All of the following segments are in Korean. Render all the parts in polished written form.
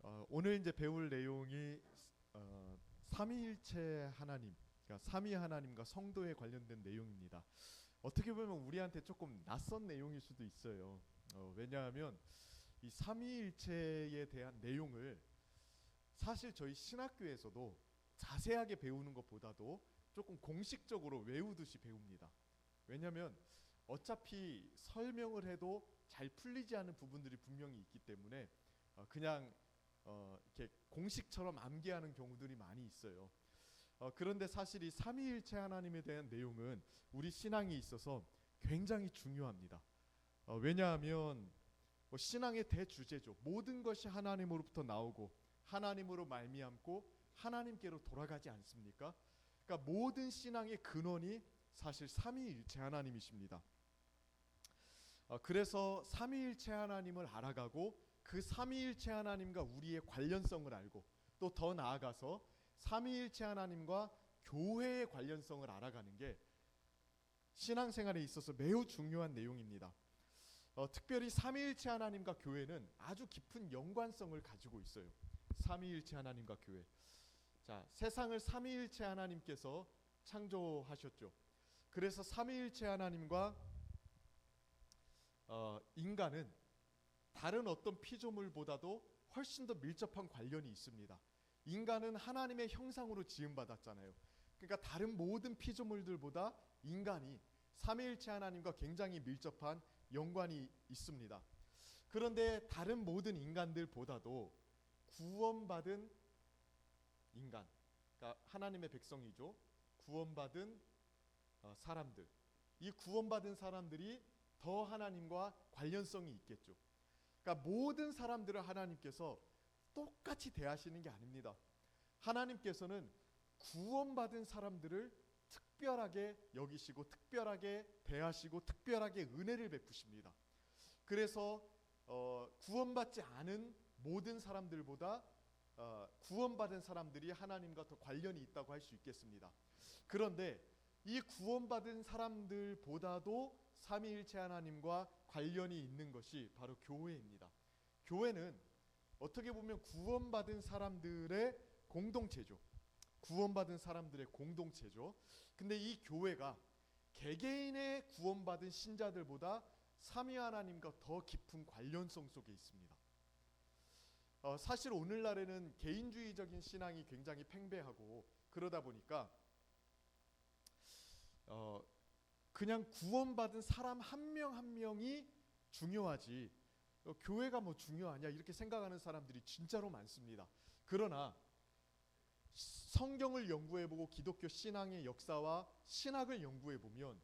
아, 오늘 이제 배울 내용이 삼위일체 하나님, 그러니까 삼위 하나님과 성도에 관련된 내용입니다. 어떻게 보면 우리한테 조금 낯선 내용일 수도 있어요. 왜냐하면 이 삼위일체에 대한 내용을 사실 저희 신학교에서도 자세하게 배우는 것보다도 조금 공식적으로 외우듯이 배웁니다. 왜냐하면 어차피 설명을 해도 잘 풀리지 않은 부분들이 분명히 있기 때문에 그냥 이렇게 공식처럼 암기하는 경우들이 많이 있어요. 그런데 사실 이 삼위일체 하나님에 대한 내용은 우리 신앙에 있어서 굉장히 중요합니다. 왜냐하면 신앙의 대주제죠. 모든 것이 하나님으로부터 나오고 하나님으로 말미암고 하나님께로 돌아가지 않습니까? 그러니까 모든 신앙의 근원이 사실 삼위일체 하나님이십니다. 그래서 삼위일체 하나님을 알아가고 그 삼위일체 하나님과 우리의 관련성을 알고 또 더 나아가서 삼위일체 하나님과 교회의 관련성을 알아가는 게 신앙생활에 있어서 매우 중요한 내용입니다. 특별히 삼위일체 하나님과 교회는 아주 깊은 연관성을 가지고 있어요. 삼위일체 하나님과 교회. 자, 세상을 삼위일체 하나님께서 창조하셨죠. 그래서 삼위일체 하나님과 인간은 다른 어떤 피조물보다도 훨씬 더 밀접한 관련이 있습니다. 인간은 하나님의 형상으로 지음받았잖아요. 그러니까 다른 모든 피조물들보다 인간이 삼위일체 하나님과 굉장히 밀접한 연관이 있습니다. 그런데 다른 모든 인간들보다도 구원받은 인간, 그러니까 하나님의 백성이죠. 구원받은 사람들, 이 구원받은 사람들이 더 하나님과 관련성이 있겠죠. 그러니까 모든 사람들을 하나님께서 똑같이 대하시는 게 아닙니다. 하나님께서는 구원받은 사람들을 특별하게 여기시고 특별하게 대하시고 특별하게 은혜를 베푸십니다. 그래서 구원받지 않은 모든 사람들보다 구원받은 사람들이 하나님과 더 관련이 있다고 할 수 있겠습니다. 그런데 이 구원받은 사람들보다도 삼위일체 하나님과 관련이 있는 것이 바로 교회입니다. 교회는 어떻게 보면 구원받은 사람들의 공동체죠. 구원받은 사람들의 공동체죠. 근데 이 교회가 개개인의 구원받은 신자들보다 삼위 하나님과 더 깊은 관련성 속에 있습니다. 사실 오늘날에는 개인주의적인 신앙이 굉장히 팽배하고 그러다 보니까 그냥 구원받은 사람 한 명 한 명이 중요하지 교회가 뭐 중요하냐 이렇게 생각하는 사람들이 진짜로 많습니다. 그러나 성경을 연구해보고 기독교 신앙의 역사와 신학을 연구해보면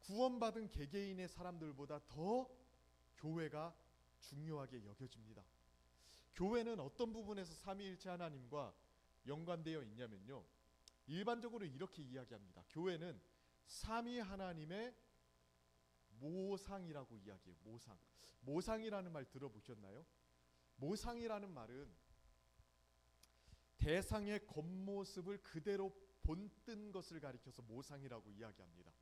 구원받은 개개인의 사람들보다 더 교회가 중요하게 여겨집니다. 교회는 어떤 부분에서 삼위일체 하나님과 연관되어 있냐면요, 일반적으로 이렇게 이야기합니다. 교회는 삼위 하나님의 모상이라고 이야기해요. 모상. 모상이라는 말 들어보셨나요? 모상이라는 말은 대상의 겉모습을 그대로 본뜬 것을 가리켜서 모상이라고 이야기합니다.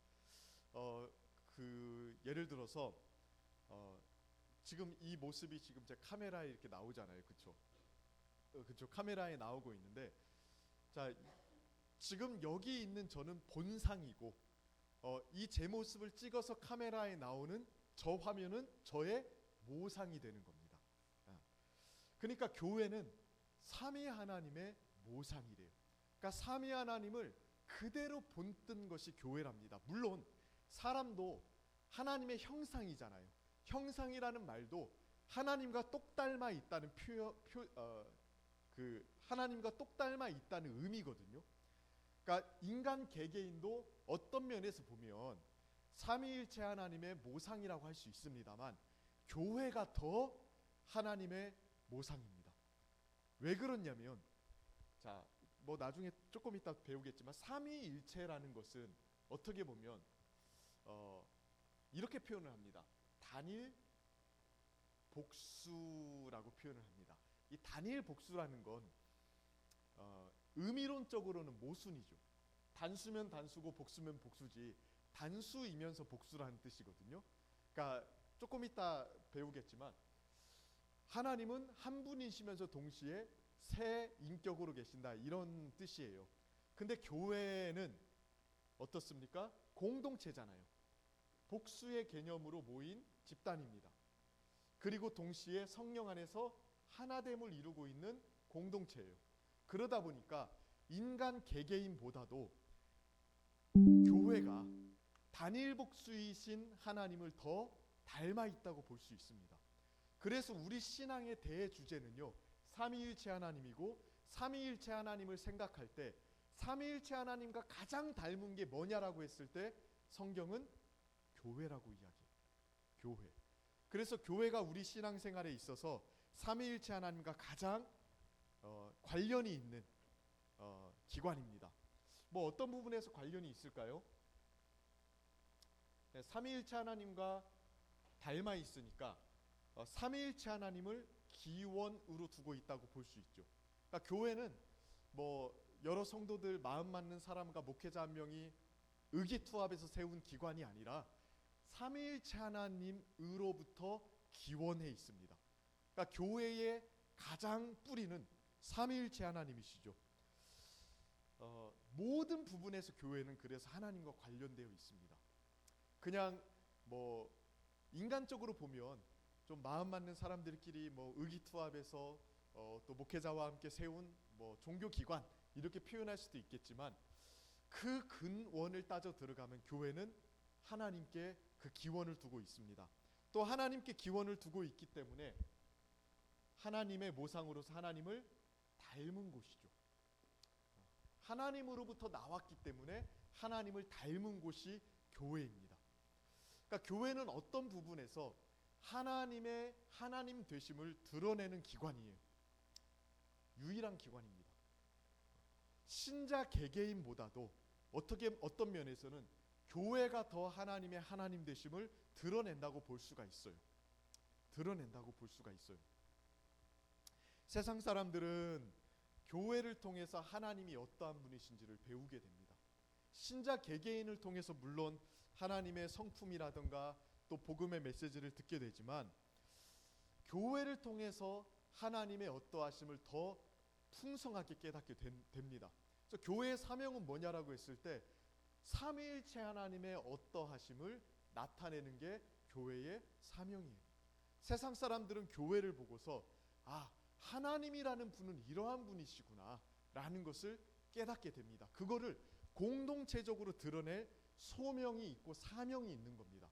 예를 들어서 지금 이 모습이 지금 제 카메라에 이렇게 나오잖아요, 그렇죠? 그렇죠. 카메라에 나오고 있는데, 자, 지금 여기 있는 저는 본상이고, 이 제 모습을 찍어서 카메라에 나오는 저 화면은 저의 모상이 되는 겁니다. 그러니까 교회는 삼위 하나님의 모상이래요. 그러니까 삼위 하나님을 그대로 본뜬 것이 교회랍니다. 물론 사람도 하나님의 형상이잖아요. 형상이라는 말도 하나님과 똑 닮아 있다는 하나님과 똑 닮아 있다는 의미거든요. 그러니까 인간 개개인도 어떤 면에서 보면 삼위일체 하나님의 모상이라고 할 수 있습니다만 교회가 더 하나님의 모상입니다. 왜 그러냐면, 자, 뭐 나중에 조금 이따 배우겠지만 삼위일체라는 것은 어떻게 보면 이렇게 표현을 합니다. 단일 복수라고 표현을 합니다. 이 단일 복수라는 건 의미론적으로는 모순이죠. 단수면 단수고 복수면 복수지 단수이면서 복수라는 뜻이거든요. 그러니까 조금 이따 배우겠지만 하나님은 한 분이시면서 동시에 세 인격으로 계신다, 이런 뜻이에요. 근데 교회는 어떻습니까? 공동체잖아요. 복수의 개념으로 모인 집단입니다. 그리고 동시에 성령 안에서 하나됨을 이루고 있는 공동체예요. 그러다 보니까 인간 개개인보다도 교회가 단일 복수이신 하나님을 더 닮아 있다고 볼 수 있습니다. 그래서 우리 신앙의 대주제는요, 삼위일체 하나님이고, 삼위일체 하나님을 생각할 때 삼위일체 하나님과 가장 닮은 게 뭐냐라고 했을 때 성경은 교회라고 이야기해요. 교회. 그래서 교회가 우리 신앙생활에 있어서 삼위일체 하나님과 가장 관련이 있는 기관입니다. 뭐 어떤 부분에서 관련이 있을까요? 네, 삼위일체 하나님과 닮아 있으니까 삼위일체 하나님을 기원으로 두고 있다고 볼 수 있죠. 그러니까 교회는 뭐 여러 성도들 마음 맞는 사람과 목회자 한 명이 의기투합해서 세운 기관이 아니라 삼위일체 하나님으로부터 기원해 있습니다. 그러니까 교회의 가장 뿌리는 삼위일체 하나님이시죠. 모든 부분에서 교회는 그래서 하나님과 관련되어 있습니다. 그냥 뭐 인간적으로 보면 좀 마음 맞는 사람들끼리 뭐 의기투합해서 또 목회자와 함께 세운 뭐 종교기관 이렇게 표현할 수도 있겠지만, 그 근원을 따져 들어가면 교회는 하나님께 그 기원을 두고 있습니다. 또 하나님께 기원을 두고 있기 때문에 하나님의 모상으로서 하나님을 닮은 곳이죠. 하나님으로부터 나왔기 때문에 하나님을 닮은 곳이 교회입니다. 그러니까 교회는 어떤 부분에서 하나님의 하나님 되심을 드러내는 기관이에요. 유일한 기관입니다. 신자 개개인보다도 어떤 면에서는 교회가 더 하나님의 하나님 되심을 드러낸다고 볼 수가 있어요. 드러낸다고 볼 수가 있어요. 세상 사람들은 교회를 통해서 하나님이 어떠한 분이신지를 배우게 됩니다. 신자 개개인을 통해서 물론 하나님의 성품이라든가 또 복음의 메시지를 듣게 되지만, 교회를 통해서 하나님의 어떠하심을 더 풍성하게 깨닫게 됩니다. 그래서 교회의 사명은 뭐냐라고 했을 때 삼위일체 하나님의 어떠하심을 나타내는 게 교회의 사명이에요. 세상 사람들은 교회를 보고서 하나님이라는 분은 이러한 분이시구나 라는 것을 깨닫게 됩니다. 그거를 공동체적으로 드러낼 소명이 있고 사명이 있는 겁니다.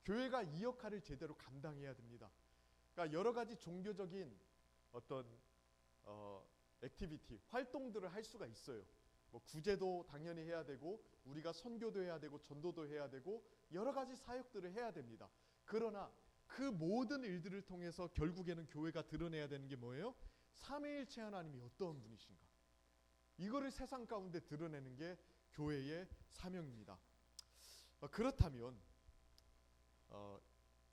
교회가 이 역할을 제대로 감당해야 됩니다. 그러니까 여러 가지 종교적인 어떤 액티비티, 활동들을 할 수가 있어요. 뭐 구제도 당연히 해야 되고, 우리가 선교도 해야 되고, 전도도 해야 되고, 여러 가지 사역들을 해야 됩니다. 그러나 그 모든 일들을 통해서 결국에는 교회가 드러내야 되는 게 뭐예요? 삼위일체 하나님이 어떤 분이신가, 이거를 세상 가운데 드러내는 게 교회의 사명입니다. 그렇다면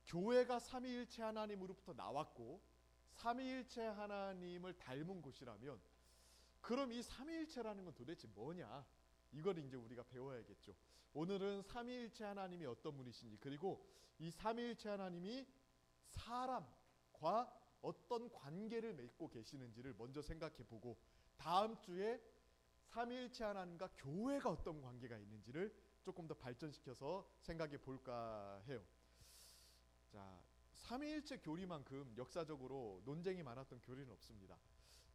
교회가 삼위일체 하나님으로부터 나왔고 삼위일체 하나님을 닮은 곳이라면, 그럼 이 삼위일체라는 건 도대체 뭐냐, 이걸 이제 우리가 배워야겠죠. 오늘은 삼위일체 하나님이 어떤 분이신지, 그리고 이 삼위일체 하나님이 사람과 어떤 관계를 맺고 계시는지를 먼저 생각해 보고, 다음 주에 삼위일체 하나님과 교회가 어떤 관계가 있는지를 조금 더 발전시켜서 생각해 볼까 해요. 자, 삼위일체 교리만큼 역사적으로 논쟁이 많았던 교리는 없습니다.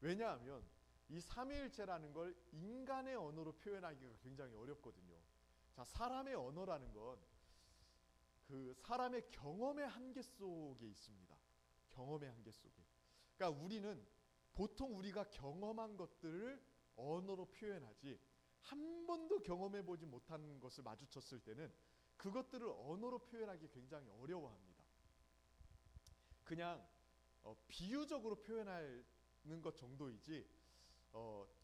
왜냐하면 이 삼위일체라는 걸 인간의 언어로 표현하기가 굉장히 어렵거든요. 자, 사람의 언어라는 건 그 사람의 경험의 한계 속에 있습니다. 경험의 한계 속에. 그러니까 우리는 보통 우리가 경험한 것들을 언어로 표현하지, 한 번도 경험해 보지 못한 것을 마주쳤을 때는 그것들을 언어로 표현하기 굉장히 어려워합니다. 그냥 비유적으로 표현하는 것 정도이지,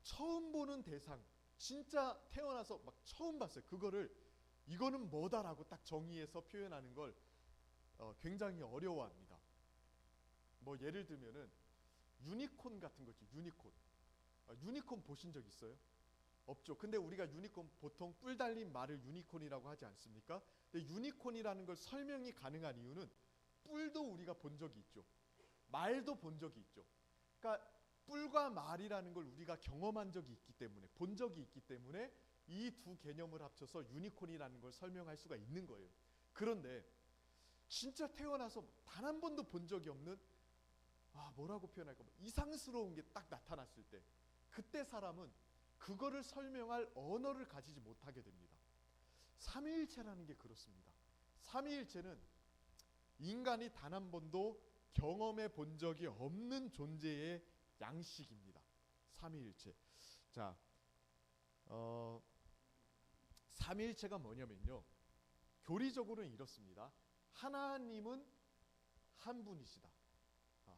처음 보는 대상, 진짜 태어나서 막 처음 봤어요, 그거를 이거는 뭐다라고 딱 정의해서 표현하는 걸 굉장히 어려워합니다. 뭐 예를 들면은 유니콘 같은 거죠. 유니콘 보신 적 있어요? 없죠. 근데 우리가 유니콘, 보통 뿔 달린 말을 유니콘이라고 하지 않습니까? 근데 유니콘이라는 걸 설명이 가능한 이유는 뿔도 우리가 본 적이 있죠. 말도 본 적이 있죠. 그러니까 뿔과 말이라는 걸 우리가 경험한 적이 있기 때문에, 본 적이 있기 때문에 이 두 개념을 합쳐서 유니콘이라는 걸 설명할 수가 있는 거예요. 그런데 진짜 태어나서 단 한 번도 본 적이 없는, 뭐라고 표현할까, 이상스러운 게 딱 나타났을 때, 그때 사람은 그거를 설명할 언어를 가지지 못하게 됩니다. 삼위일체라는 게 그렇습니다. 삼위일체는 인간이 단 한 번도 경험해 본 적이 없는 존재의 양식입니다. 삼위일체. 자, 삼위일체가 뭐냐면요, 교리적으로는 이렇습니다. 하나님은 한 분이시다.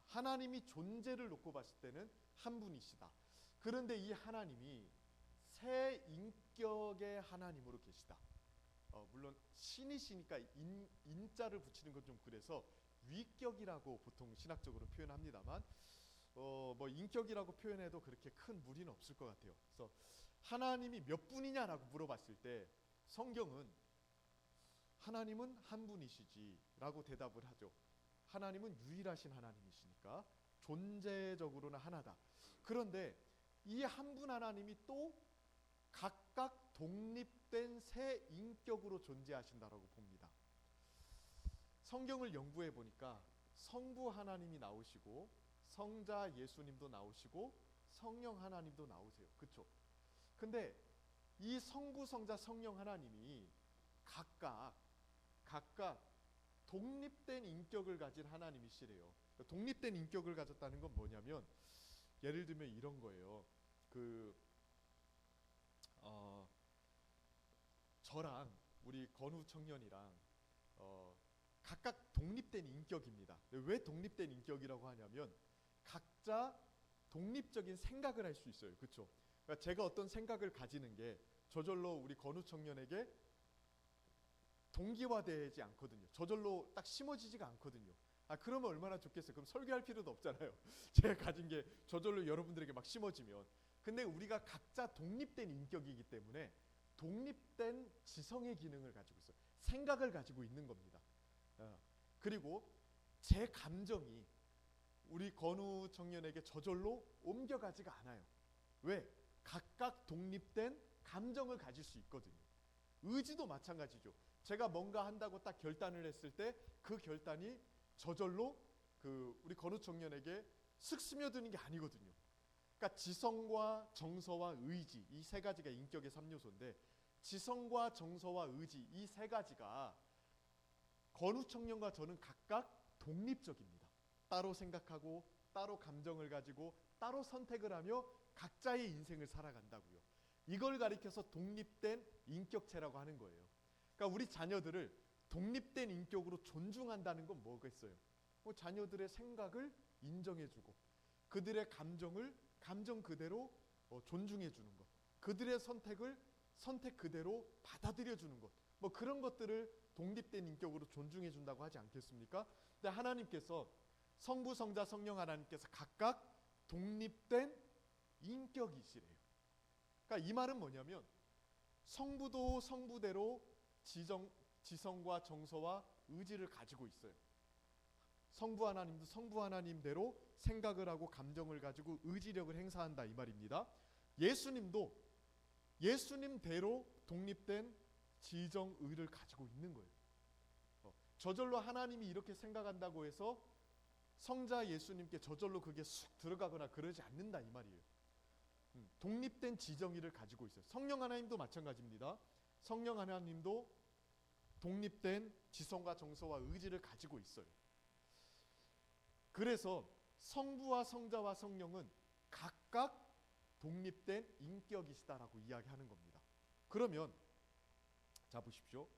하나님이 존재를 놓고 봤을 때는 한 분이시다. 그런데 이 하나님이 세 인격의 하나님으로 계시다. 물론 신이시니까 인자를 붙이는 건 좀 그래서 위격이라고 보통 신학적으로 표현합니다만, 뭐 인격이라고 표현해도 그렇게 큰 무리는 없을 것 같아요. 그래서 하나님이 몇 분이냐라고 물어봤을 때 성경은 하나님은 한 분이시지라고 대답을 하죠. 하나님은 유일하신 하나님이시니까 존재적으로는 하나다. 그런데 이 한 분 하나님이 또 각각 독립된 세 인격으로 존재하신다라고 봅니다. 성경을 연구해 보니까 성부 하나님이 나오시고 성자 예수님도 나오시고 성령 하나님도 나오세요. 그렇죠? 근데 이 성부, 성자, 성령 하나님이 각각 독립된 인격을 가진 하나님이시래요. 독립된 인격을 가졌다는 건 뭐냐면, 예를 들면 이런 거예요. 저랑 우리 건우 청년이랑 각각 독립된 인격입니다. 왜 독립된 인격이라고 하냐면 각자 독립적인 생각을 할 수 있어요. 그렇죠? 그러니까 제가 어떤 생각을 가지는 게 저절로 우리 건우 청년에게 동기화되지 않거든요. 저절로 딱 심어지지가 않거든요. 그러면 얼마나 좋겠어요. 그럼 설교할 필요도 없잖아요. 제가 가진 게 저절로 여러분들에게 막 심어지면. 근데 우리가 각자 독립된 인격이기 때문에 독립된 지성의 기능을 가지고 있어요. 생각을 가지고 있는 겁니다. 그리고 제 감정이 우리 건우 청년에게 저절로 옮겨가지가 않아요. 왜? 각각 독립된 감정을 가질 수 있거든요. 의지도 마찬가지죠. 제가 뭔가 한다고 딱 결단을 했을 때 그 결단이 저절로 우리 건우 청년에게 슥 스며드는 게 아니거든요. 그러니까 지성과 정서와 의지, 이 세 가지가 인격의 3요소인데 지성과 정서와 의지, 이 세 가지가 건우 청년과 저는 각각 독립적입니다. 따로 생각하고 따로 감정을 가지고 따로 선택을 하며 각자의 인생을 살아간다고요. 이걸 가리켜서 독립된 인격체라고 하는 거예요. 그러니까 우리 자녀들을 독립된 인격으로 존중한다는 건 뭐겠어요? 자녀들의 생각을 인정해주고 그들의 감정을 감정 그대로 존중해주는 것, 그들의 선택을 선택 그대로 받아들여주는 것, 뭐 그런 것들을 독립된 인격으로 존중해준다고 하지 않겠습니까? 근데 하나님께서 성부, 성자, 성령 하나님께서 각각 독립된 인격이시래요. 그러니까 이 말은 뭐냐면 성부도 성부대로 지성과 정서와 의지를 가지고 있어요. 성부 하나님도 성부 하나님대로 생각을 하고 감정을 가지고 의지력을 행사한다 이 말입니다. 예수님도 예수님대로 독립된 지정의를 가지고 있는 거예요. 저절로 하나님이 이렇게 생각한다고 해서 성자 예수님께 저절로 그게 쑥 들어가거나 그러지 않는다 이 말이에요. 독립된 지정의를 가지고 있어요. 성령 하나님도 마찬가지입니다. 성령 하나님도 독립된 지성과 정서와 의지를 가지고 있어요. 그래서 성부와 성자와 성령은 각각 독립된 인격이시다라고 이야기하는 겁니다. 그러면 자 보십시오.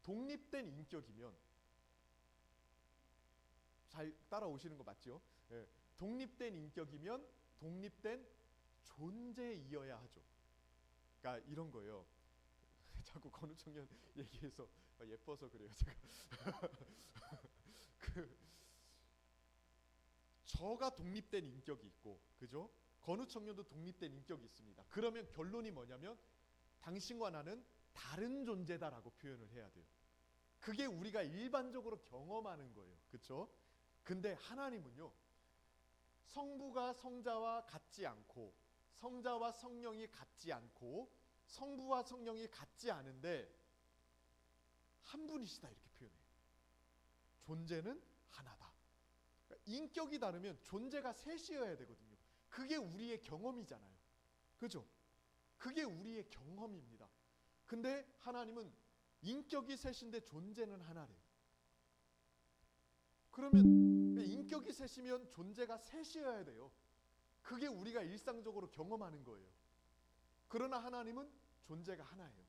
독립된 인격이면 잘 따라오시는 거 맞죠? 예. 독립된 인격이면 독립된 존재이어야 하죠. 그러니까 이런 거예요. 자꾸 건우 청년 얘기해서 예뻐서 그래요. 제가 저가 독립된 인격이 있고, 그죠? 건우 청년도 독립된 인격이 있습니다. 그러면 결론이 뭐냐면 당신과 나는 다른 존재다라고 표현을 해야 돼요. 그게 우리가 일반적으로 경험하는 거예요. 그렇죠? 근데 하나님은요, 성부가 성자와 같지 않고 성자와 성령이 같지 않고 성부와 성령이 같지 않은데 한 분이시다 이렇게 표현해요. 존재는 하나다. 그러니까 인격이 다르면 존재가 셋이어야 되거든요. 그게 우리의 경험이잖아요. 그죠? 그게 우리의 경험입니다. 근데 하나님은 인격이 셋인데 존재는 하나래요. 그러면 인격이 셋이면 존재가 셋이어야 돼요. 그게 우리가 일상적으로 경험하는 거예요. 그러나 하나님은 존재가 하나예요.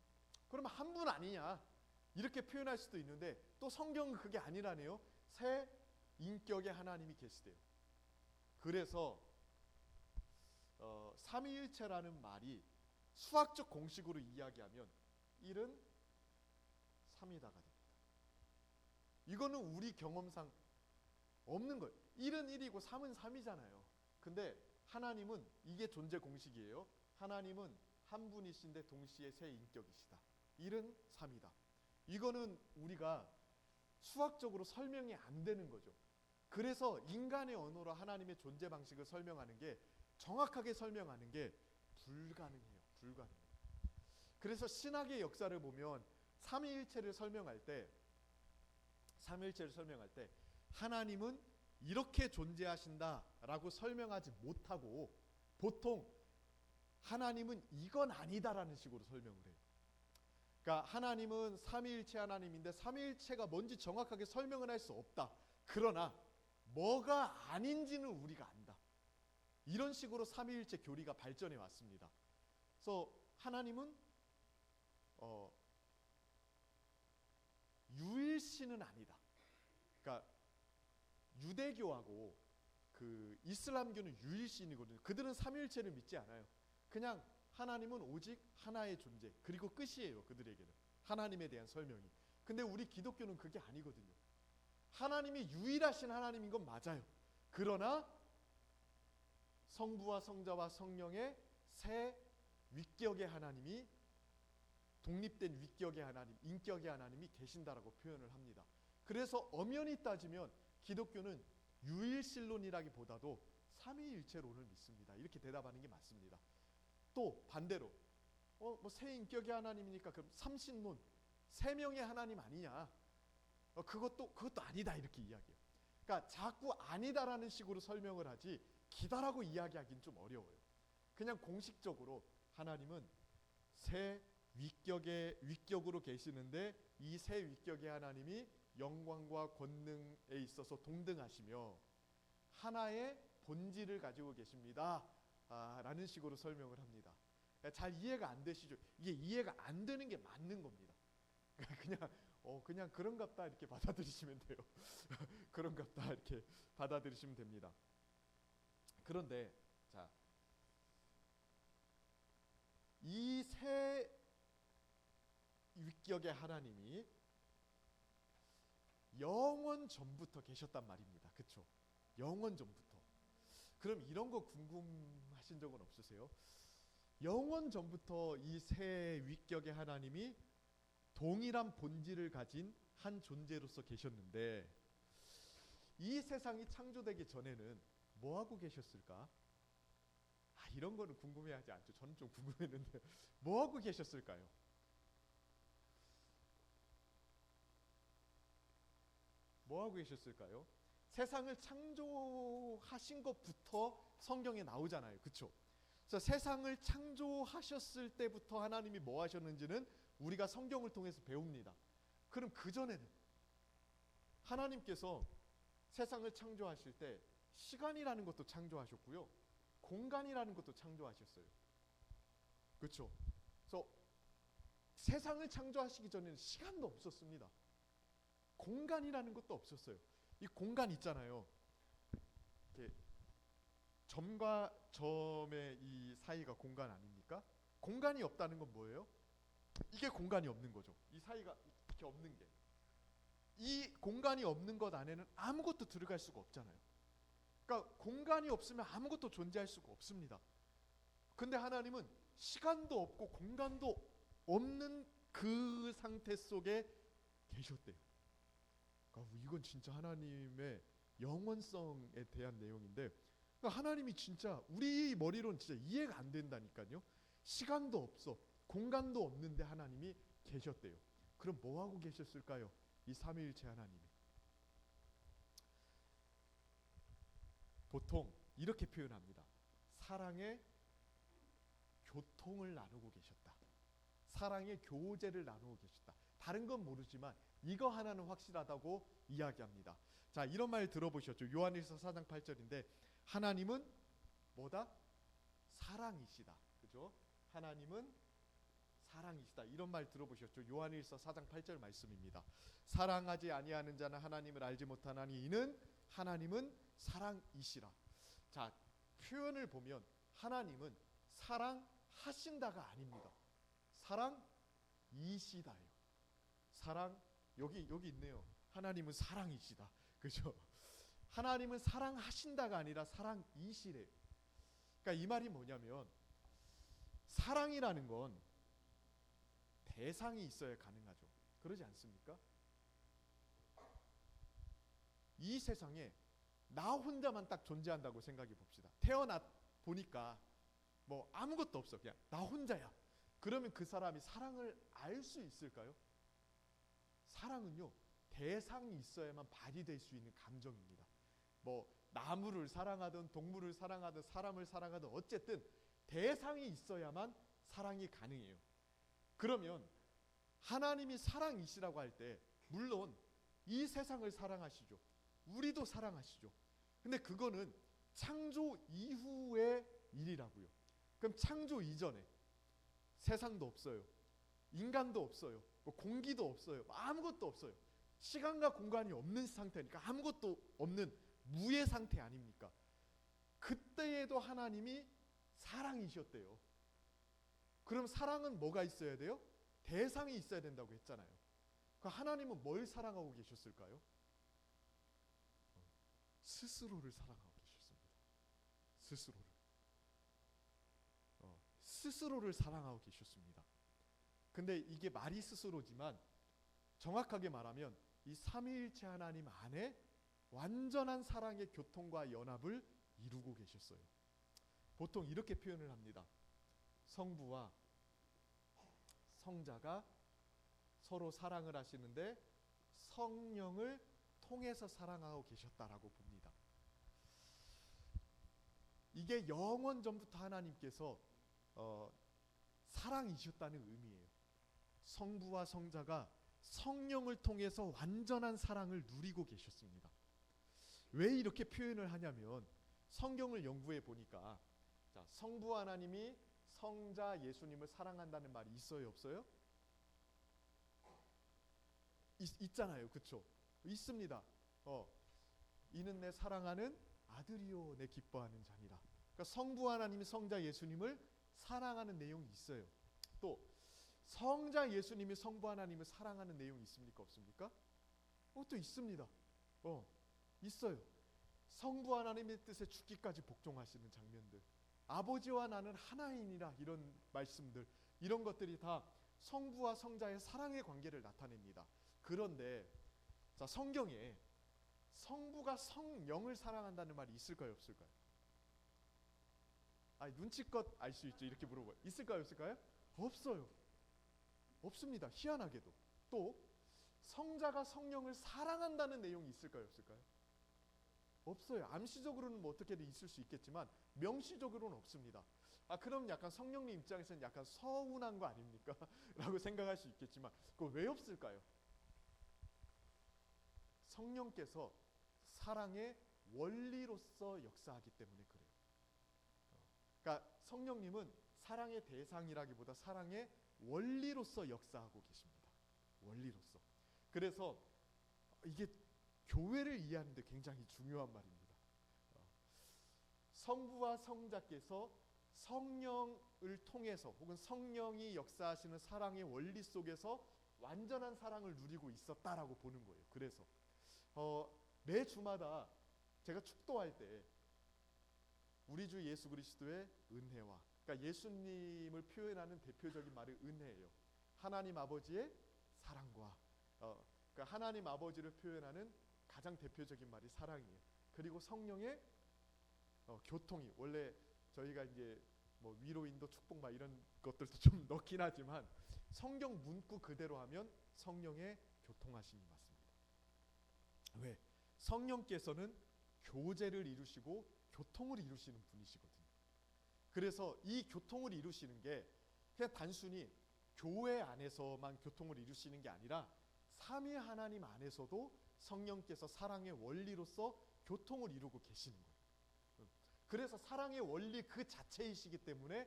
그러면 한 분 아니냐 이렇게 표현할 수도 있는데 또 성경은 그게 아니라네요. 세 인격의 하나님이 계시대요. 그래서 삼위일체라는 말이 수학적 공식으로 이야기하면 1은 3이다가 됩니다. 이거는 우리 경험상 없는 거예요. 1은 1이고 3은 3이잖아요. 근데 하나님은 이게 존재 공식이에요. 하나님은 한 분이신데 동시에 세 인격이시다. 1은 3이다. 이거는 우리가 수학적으로 설명이 안 되는 거죠. 그래서 인간의 언어로 하나님의 존재 방식을 설명하는 게 정확하게 설명하는 게 불가능해요. 불가능해요. 그래서 신학의 역사를 보면 삼위일체를 설명할 때 하나님은 이렇게 존재하신다라고 설명하지 못하고 보통 하나님은 이건 아니다라는 식으로 설명을 해요. 그러니까 하나님은 삼위일체 하나님인데 삼위일체가 뭔지 정확하게 설명을 할 수 없다. 그러나 뭐가 아닌지는 우리가 안다. 이런 식으로 삼위일체 교리가 발전해 왔습니다. 그래서 하나님은 유일신은 아니다. 그러니까 유대교하고 그 이슬람교는 유일신이거든요. 그들은 삼위일체를 믿지 않아요. 그냥 하나님은 오직 하나의 존재 그리고 끝이에요. 그들에게는 하나님에 대한 설명이. 근데 우리 기독교는 그게 아니거든요. 하나님이 유일하신 하나님인 건 맞아요. 그러나 성부와 성자와 성령의 세 위격의 하나님이 독립된 위격의 하나님, 인격의 하나님이 계신다라고 표현을 합니다. 그래서 엄연히 따지면 기독교는 유일신론이라기보다도 삼위일체론을 믿습니다. 이렇게 대답하는 게 맞습니다. 또 반대로 세 인격의 하나님이니까 그럼 삼신론, 세 명의 하나님 아니냐? 그것도 아니다 이렇게 이야기해요. 그러니까 자꾸 아니다라는 식으로 설명을 하지 기다라고 이야기하기는 좀 어려워요. 그냥 공식적으로 하나님은 세 위격으로 계시는데 이 세 위격의 하나님이 영광과 권능에 있어서 동등하시며 하나의 본질을 가지고 계십니다. 라는 식으로 설명을 합니다. 잘 이해가 안 되시죠? 이게 이해가 안 되는 게 맞는 겁니다. 그냥 그런갑다 이렇게 받아들이시면 돼요. 그런갑다 이렇게 받아들이시면 됩니다. 그런데 자, 이 세 위격의 하나님이 영원 전부터 계셨단 말입니다. 그렇죠? 영원 전부터. 그럼 이런 거 궁금하신 적은 없으세요? 영원 전부터 이 세 위격의 하나님이 동일한 본질을 가진 한 존재로서 계셨는데 이 세상이 창조되기 전에는 뭐 하고 계셨을까? 이런 거는 궁금해하지 않죠. 저는 좀 궁금했는데 뭐 하고 계셨을까요? 뭐 하고 계셨을까요? 세상을 창조하신 것부터 성경에 나오잖아요. 그렇죠? 그래서 세상을 창조하셨을 때부터 하나님이 뭐 하셨는지는 우리가 성경을 통해서 배웁니다. 그럼 그 전에는 하나님께서 세상을 창조하실 때 시간이라는 것도 창조하셨고요. 공간이라는 것도 창조하셨어요. 그렇죠? 그래서 세상을 창조하시기 전에는 시간도 없었습니다. 공간이라는 것도 없었어요. 이 공간 있잖아요. 이렇게 점과 점의 이 사이가 공간 아닙니까? 공간이 없다는 건 뭐예요? 이게 공간이 없는 거죠. 이 사이가 이렇게 없는 게. 이 공간이 없는 것 안에는 아무것도 들어갈 수가 없잖아요. 그러니까 공간이 없으면 아무것도 존재할 수가 없습니다. 근데 하나님은 시간도 없고 공간도 없는 그 상태 속에 계셨대요. 그러니까 이건 진짜 하나님의 영원성에 대한 내용인데 그러니까 하나님이 진짜 우리 머리로는 진짜 이해가 안 된다니까요. 시간도 없어, 공간도 없는데 하나님이 계셨대요. 그럼 뭐 하고 계셨을까요? 이 삼위일체 하나님이 보통 이렇게 표현합니다. 사랑의 교통을 나누고 계셨다. 사랑의 교제를 나누고 계셨다. 다른 건 모르지만 이거 하나는 확실하다고 이야기합니다. 자, 이런 말 들어보셨죠? 요한일서 4장 8절인데 하나님은 뭐다? 사랑이시다. 그죠? 하나님은 사랑이시다. 이런 말 들어보셨죠? 요한일서 4장 8절 말씀입니다. 사랑하지 아니하는 자는 하나님을 알지 못하나니 이는 하나님은 사랑이시라. 자, 표현을 보면 하나님은 사랑하신다가 아닙니다. 사랑이시다예요. 사랑 여기 있네요. 하나님은 사랑이시다. 그죠? 하나님은 사랑하신다가 아니라 사랑이시래요. 그러니까 이 말이 뭐냐면 사랑이라는 건 대상이 있어야 가능하죠. 그러지 않습니까? 이 세상에 나 혼자만 딱 존재한다고 생각해 봅시다. 태어나 보니까 뭐 아무것도 없어. 그냥 나 혼자야. 그러면 그 사람이 사랑을 알 수 있을까요? 사랑은요, 대상이 있어야만 발휘될 수 있는 감정입니다. 뭐 나무를 사랑하든 동물을 사랑하든 사람을 사랑하든 어쨌든 대상이 있어야만 사랑이 가능해요. 그러면 하나님이 사랑이시라고 할 때 물론 이 세상을 사랑하시죠. 우리도 사랑하시죠. 근데 그거는 창조 이후의 일이라고요. 그럼 창조 이전에 세상도 없어요. 인간도 없어요. 뭐 공기도 없어요. 아무것도 없어요. 시간과 공간이 없는 상태니까 아무것도 없는 무의 상태 아닙니까? 그때에도 하나님이 사랑이셨대요. 그럼 사랑은 뭐가 있어야 돼요? 대상이 있어야 된다고 했잖아요. 그럼 하나님은 뭘 사랑하고 계셨을까요? 스스로를 사랑하고 계셨습니다. 스스로를 사랑하고 계셨습니다. 근데 이게 말이 스스로지만 정확하게 말하면 이 삼위일체 하나님 안에 완전한 사랑의 교통과 연합을 이루고 계셨어요. 보통 이렇게 표현을 합니다. 성부와 성자가 서로 사랑을 하시는데 성령을 통해서 사랑하고 계셨다라고 봅니다. 이게 영원 전부터 하나님께서 사랑이셨다는 의미예요. 성부와 성자가 성령을 통해서 완전한 사랑을 누리고 계셨습니다. 왜 이렇게 표현을 하냐면 성경을 연구해 보니까 자, 성부 하나님이 성자 예수님을 사랑한다는 말이 있어요, 없어요? 있잖아요, 그렇죠? 있습니다. 이는 내 사랑하는 아들이요 내 기뻐하는 자니라. 그러니까 성부 하나님이 성자 예수님을 사랑하는 내용이 있어요. 또 성자 예수님이 성부 하나님을 사랑하는 내용이 있습니까, 없습니까? 또 있습니다. 있어요. 성부 하나님의 뜻에 죽기까지 복종하시는 장면들, 아버지와 나는 하나이니라 이런 말씀들, 이런 것들이 다 성부와 성자의 사랑의 관계를 나타냅니다. 그런데 자, 성경에 성부가 성령을 사랑한다는 말이 있을까요, 없을까요? 눈치껏 알 수 있죠. 이렇게 물어봐요. 있을까요, 없을까요? 없어요. 없습니다. 희한하게도. 또 성자가 성령을 사랑한다는 내용이 있을까요, 없을까요? 없어요. 암시적으로는 뭐 어떻게든 있을 수 있겠지만 명시적으로는 없습니다. 그럼 약간 성령님 입장에서는 약간 서운한 거 아닙니까? 라고 생각할 수 있겠지만 그거 왜 없을까요? 성령께서 사랑의 원리로서 역사하기 때문에 그래요. 그러니까 성령님은 사랑의 대상이라기보다 사랑의 원리로서 역사하고 계십니다. 원리로서. 그래서 이게 교회를 이해하는데 굉장히 중요한 말입니다. 성부와 성자께서 성령을 통해서 혹은 성령이 역사하시는 사랑의 원리 속에서 완전한 사랑을 누리고 있었다라고 보는 거예요. 그래서 매 주마다 제가 축도할 때 우리 주 예수 그리스도의 은혜와, 그러니까 예수님을 표현하는 대표적인 말이 은혜예요. 하나님 아버지의 사랑과 그러니까 하나님 아버지를 표현하는 가장 대표적인 말이 사랑이에요. 그리고 성령의 교통이 원래 저희가 이제 뭐 위로인도 축복 막 이런 것들도 좀 넣긴 하지만 성경 문구 그대로 하면 성령의 교통하심이 맞습니다. 왜? 성령께서는 교제를 이루시고 교통을 이루시는 분이시거든요. 그래서 이 교통을 이루시는 게 그냥 단순히 교회 안에서만 교통을 이루시는 게 아니라 삼위 하나님 안에서도 성령께서 사랑의 원리로서 교통을 이루고 계시는 거예요. 그래서 사랑의 원리 그 자체이시기 때문에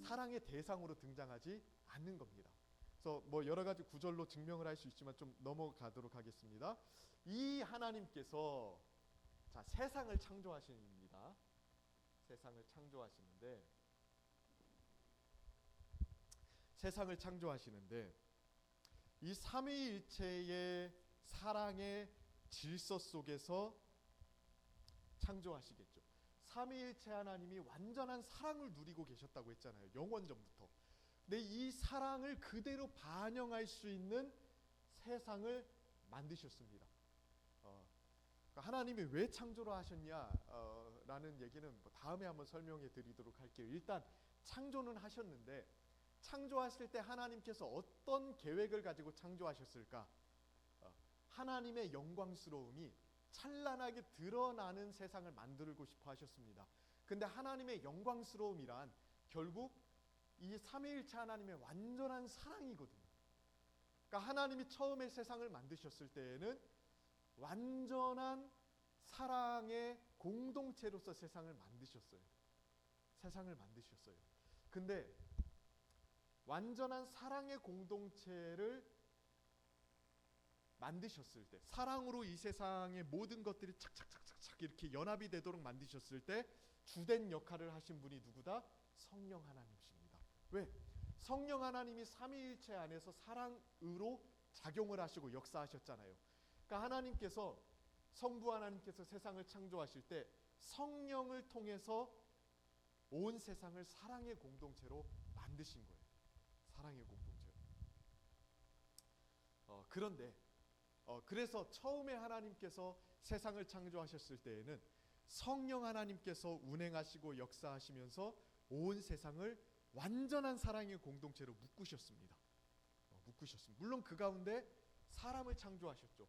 사랑의 대상으로 등장하지 않는 겁니다. 그래서 뭐 여러 가지 구절로 증명을 할 수 있지만 좀 넘어가도록 하겠습니다. 이 하나님께서 자, 세상을 창조하십니다. 세상을 창조하시는데 이 삼위일체의 사랑의 질서 속에서 창조하시겠죠. 삼위일체 하나님이 완전한 사랑을 누리고 계셨다고 했잖아요. 영원전부터. 근데 이 사랑을 그대로 반영할 수 있는 세상을 만드셨습니다. 그러니까 하나님이 왜 창조를 하셨냐라는 얘기는 뭐 다음에 한번 설명해 드리도록 할게요. 일단 창조는 하셨는데 창조하실 때 하나님께서 어떤 계획을 가지고 창조하셨을까? 하나님의 영광스러움이 찬란하게 드러나는 세상을 만들고 싶어 하셨습니다. 근데 하나님의 영광스러움이란 결국 이 삼위일체 하나님의 완전한 사랑이거든요. 그러니까 하나님이 처음에 세상을 만드셨을 때에는 완전한 사랑의 공동체로서 세상을 만드셨어요. 근데 완전한 사랑의 공동체를 만드셨을 때, 사랑으로 이 세상의 모든 것들이 착착착착착 이렇게 연합이 되도록 만드셨을 때 주된 역할을 하신 분이 누구다? 성령 하나님이십니다. 왜? 성령 하나님이 삼위일체 안에서 사랑으로 작용을 하시고 역사하셨잖아요. 그러니까 하나님께서, 성부 하나님께서 세상을 창조하실 때 성령을 통해서 온 세상을 사랑의 공동체로 만드신 거예요. 사랑의 공동체로. 그런데 그래서 처음에 하나님께서 세상을 창조하셨을 때에는 성령 하나님께서 운행하시고 역사하시면서 온 세상을 완전한 사랑의 공동체로 묶으셨습니다. 물론 그 가운데 사람을 창조하셨죠.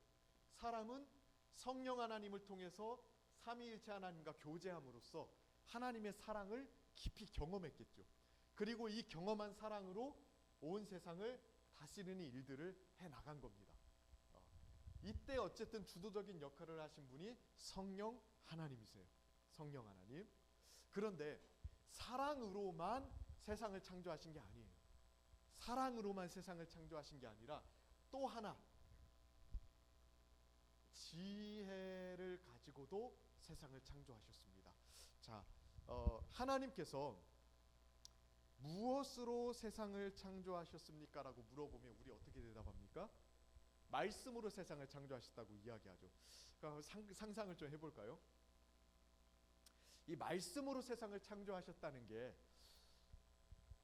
사람은 성령 하나님을 통해서 삼위일체 하나님과 교제함으로써 하나님의 사랑을 깊이 경험했겠죠. 그리고 이 경험한 사랑으로 온 세상을 다스리는 일들을 해나간 겁니다. 이때 어쨌든 주도적인 역할을 하신 분이 성령 하나님이세요. 성령 하나님. 그런데 사랑으로만 세상을 창조하신 게 아니에요. 사랑으로만 세상을 창조하신 게 아니라 또 하나 지혜를 가지고도 세상을 창조하셨습니다. 자, 하나님께서 무엇으로 세상을 창조하셨습니까? 라고 물어보면 우리 어떻게 대답합니까? 말씀으로 세상을 창조하셨다고 이야기하죠. 그럼 상상을 좀 해볼까요? 이 말씀으로 세상을 창조하셨다는 게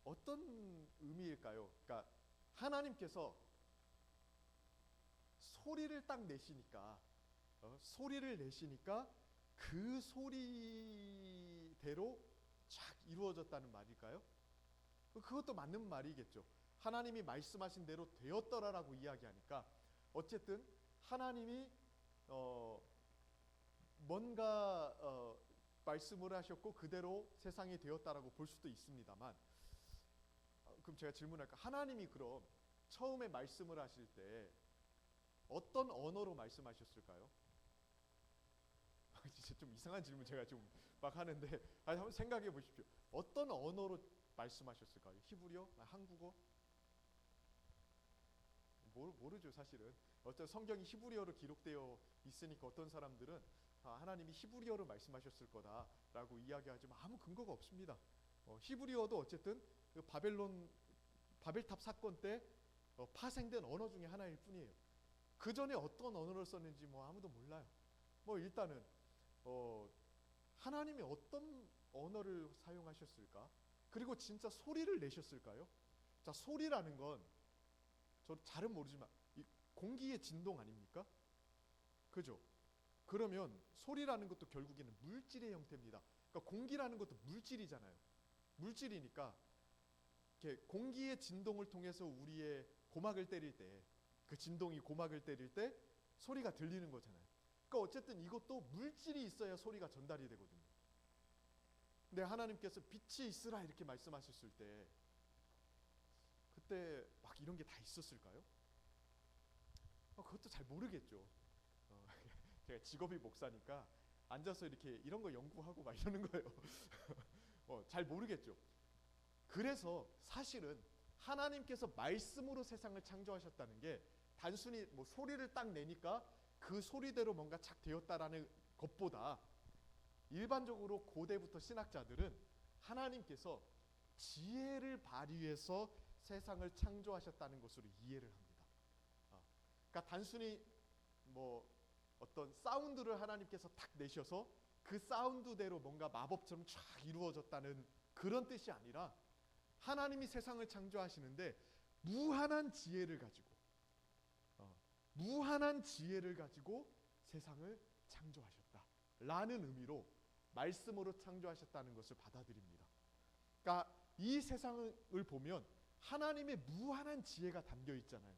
어떤 의미일까요? 그러니까 하나님께서 소리를 딱 내시니까 그 소리대로 쫙 이루어졌다는 말일까요? 그것도 맞는 말이겠죠. 하나님이 말씀하신 대로 되었더라라고 이야기하니까 어쨌든 하나님이 뭔가 말씀을 하셨고 그대로 세상이 되었다라고 볼 수도 있습니다만, 그럼 제가 질문할까? 하나님이 그럼 처음에 말씀을 하실 때 어떤 언어로 말씀하셨을까요? 진짜 좀 이상한 질문 제가 좀 막 하는데 한번 생각해 보십시오. 어떤 언어로 말씀하셨을까요? 히브리어? 한국어? 모르죠 사실은. 어떤 성경이 히브리어로 기록되어 있으니까 어떤 사람들은 하나님이 히브리어로 말씀하셨을 거다라고 이야기하지만 아무 근거가 없습니다. 히브리어도 어쨌든 그 바벨탑 사건 때 파생된 언어 중에 하나일 뿐이에요. 그 전에 어떤 언어를 썼는지 아무도 몰라요. 일단은 하나님이 어떤 언어를 사용하셨을까? 그리고 진짜 소리를 내셨을까요? 자, 소리라는 건 저도 잘은 모르지만 이 공기의 진동 아닙니까? 그죠? 그러면 소리라는 것도 결국에는 물질의 형태입니다. 그러니까 공기라는 것도 물질이잖아요. 물질이니까 이렇게 공기의 진동을 통해서 우리의 고막을 때릴 때, 그 진동이 고막을 때릴 때 소리가 들리는 거잖아요. 그러니까 어쨌든 이것도 물질이 있어야 소리가 전달이 되거든요. 근데 하나님께서 빛이 있으라 이렇게 말씀하셨을 때 그때 막 이런 게 다 있었을까요? 그것도 잘 모르겠죠. 제가 직업이 목사니까 앉아서 이렇게 이런 거 연구하고 막 이러는 거예요. 잘 모르겠죠. 그래서 사실은 하나님께서 말씀으로 세상을 창조하셨다는 게 단순히 뭐 소리를 딱 내니까 그 소리대로 뭔가 착 되었다라는 것보다 일반적으로 고대부터 신학자들은 하나님께서 지혜를 발휘해서 세상을 창조하셨다는 것으로 이해를 합니다. 그러니까 단순히 뭐 어떤 사운드를 하나님께서 탁 내셔서 그 사운드대로 뭔가 마법처럼 쫙 이루어졌다는 그런 뜻이 아니라 하나님이 세상을 창조하시는데 무한한 지혜를 가지고 세상을 창조하셨다라는 의미로 말씀으로 창조하셨다는 것을 받아들입니다. 그러니까 이 세상을 보면 하나님의 무한한 지혜가 담겨 있잖아요.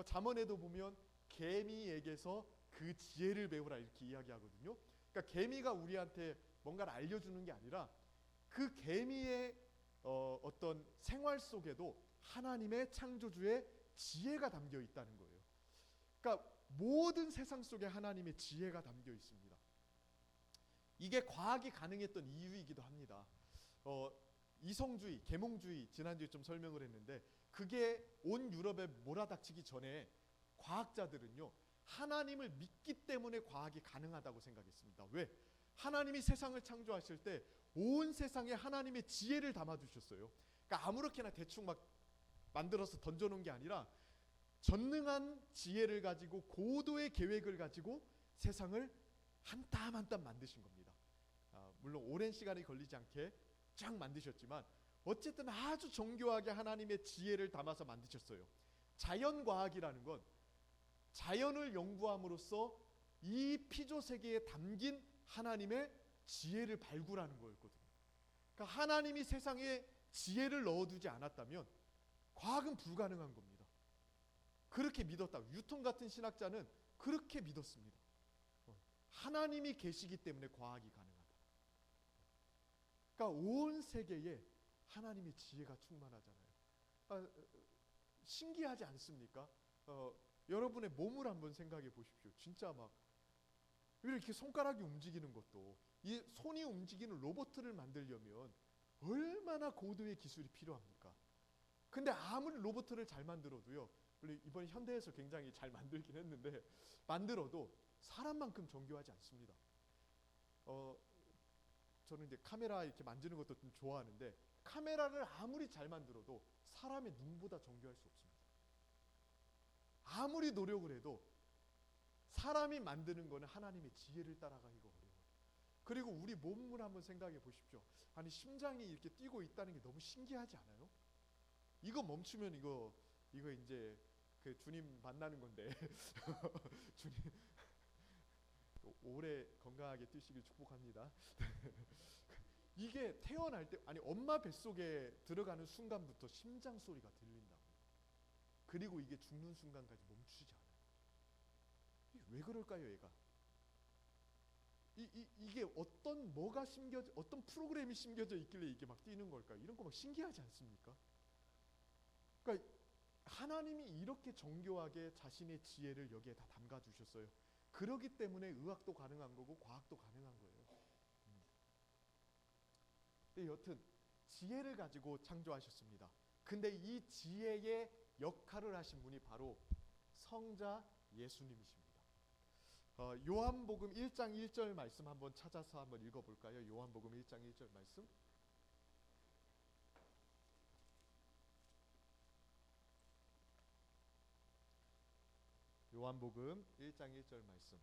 잠언에도 보면 개미에게서 그 지혜를 배우라 이렇게 이야기하거든요. 그러니까 개미가 우리한테 뭔가를 알려주는 게 아니라 그 개미의 어떤 생활 속에도 하나님의 창조주의 지혜가 담겨 있다는 거예요. 그러니까 모든 세상 속에 하나님의 지혜가 담겨 있습니다. 이게 과학이 가능했던 이유이기도 합니다. 이성주의, 계몽주의 지난주에 좀 설명을 했는데 그게 온 유럽에 몰아닥치기 전에 과학자들은요 하나님을 믿기 때문에 과학이 가능하다고 생각했습니다. 왜? 하나님이 세상을 창조하실 때 온 세상에 하나님의 지혜를 담아두셨어요. 그러니까 아무렇게나 대충 막 만들어서 던져놓은 게 아니라 전능한 지혜를 가지고 고도의 계획을 가지고 세상을 한 땀 한 땀 만드신 겁니다. 물론 오랜 시간이 걸리지 않게 쫙 만드셨지만 어쨌든 아주 정교하게 하나님의 지혜를 담아서 만드셨어요. 자연과학이라는 건 자연을 연구함으로써 이 피조세계에 담긴 하나님의 지혜를 발굴하는 거였거든요. 그러니까 하나님이 세상에 지혜를 넣어두지 않았다면 과학은 불가능한 겁니다. 그렇게 믿었다. 뉴턴 같은 신학자는 그렇게 믿었습니다. 하나님이 계시기 때문에 과학이 가능하다. 그러니까 온 세계에 하나님의 지혜가 충만하잖아요. 신기하지 않습니까? 여러분의 몸을 한번 생각해 보십시오. 진짜 막 이렇게 손가락이 움직이는 것도 이 손이 움직이는 로봇을 만들려면 얼마나 고도의 기술이 필요합니까? 근데 아무리 로봇을 잘 만들어도요. 물론 이번 현대에서 굉장히 잘 만들긴 했는데 만들어도 사람만큼 정교하지 않습니다. 저는 이제 카메라 이렇게 만지는 것도 좀 좋아하는데 카메라를 아무리 잘 만들어도 사람의 눈보다 정교할 수 없습니다. 아무리 노력을 해도 사람이 만드는 거는 하나님의 지혜를 따라가기가 어려워요. 그리고 우리 몸을 한번 생각해 보십시오. 아니 심장이 이렇게 뛰고 있다는 게 너무 신기하지 않아요? 이거 멈추면 이거 이제 그 주님 만나는 건데 주님 오래 건강하게 뛰시길 축복합니다. 이게 태어날 때 아니 엄마 뱃속에 들어가는 순간부터 심장 소리가 들린다고. 그리고 이게 죽는 순간까지 멈추지 않아요. 왜 그럴까요, 얘가? 이게 어떤 프로그램이 심겨져 있길래 이게 막 뛰는 걸까? 이런 거 막 신기하지 않습니까? 그러니까 하나님이 이렇게 정교하게 자신의 지혜를 여기에 다 담가 주셨어요. 그러기 때문에 의학도 가능한 거고 과학도 가능한 거예요. 근데 여튼 지혜를 가지고 창조하셨습니다. 근데 이 지혜의 역할을 하신 분이 바로 성자 예수님이십니다. 요한복음 1장 1절 말씀 한번 찾아서 한번 읽어볼까요? 요한복음 1장 1절 말씀. 요한복음 1장 1절 말씀.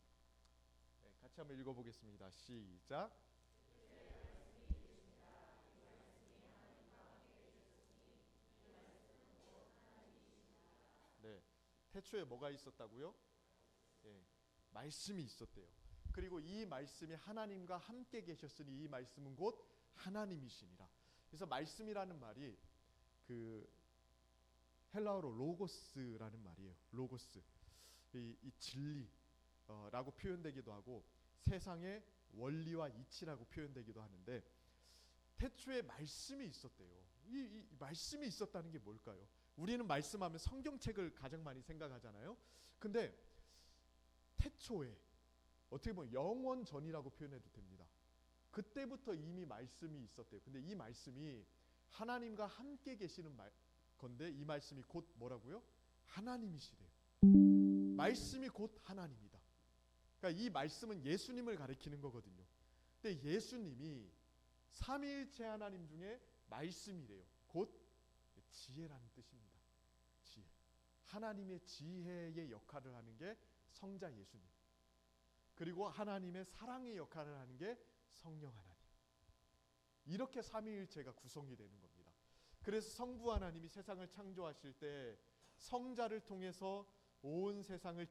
네, 같이 한번 읽어보겠습니다. 시작. 네, 태초에 뭐가 있었다고요? 예, 말씀이 있었대요. 그리고 이 말씀이 하나님과 함께 계셨으니 이 말씀은 곧 하나님이시니라. 그래서 말씀이라는 말이 그 헬라어로 로고스라는 말이에요. 로고스. 이 진리라고 표현되기도 하고 세상의 원리와 이치라고 표현되기도 하는데 태초에 말씀이 있었대요. 이 말씀이 있었다는 게 뭘까요? 우리는 말씀하면 성경책을 가장 많이 생각하잖아요. 근데 태초에 어떻게 보면 영원 전이라고 표현해도 됩니다. 그때부터 이미 말씀이 있었대요. 근데 이 말씀이 하나님과 함께 계시는 건데 이 말씀이 곧 뭐라고요? 하나님이시래요. 말씀이 곧 하나님이다. 그러니까 이 말씀은 예수님을 가리키는 거거든요. 근데 예수님이 삼위일체 하나님 중에 말씀이래요. 곧 지혜라는 뜻입니다. 지혜. 하나님의 지혜의 역할을 하는 게 성자 예수님. 그리고 하나님의 사랑의 역할을 하는 게 성령 하나님. 이렇게 삼위일체가 구성이 되는 겁니다. 그래서 성부 하나님이 세상을 창조하실 때 성자를 통해서 온 세상을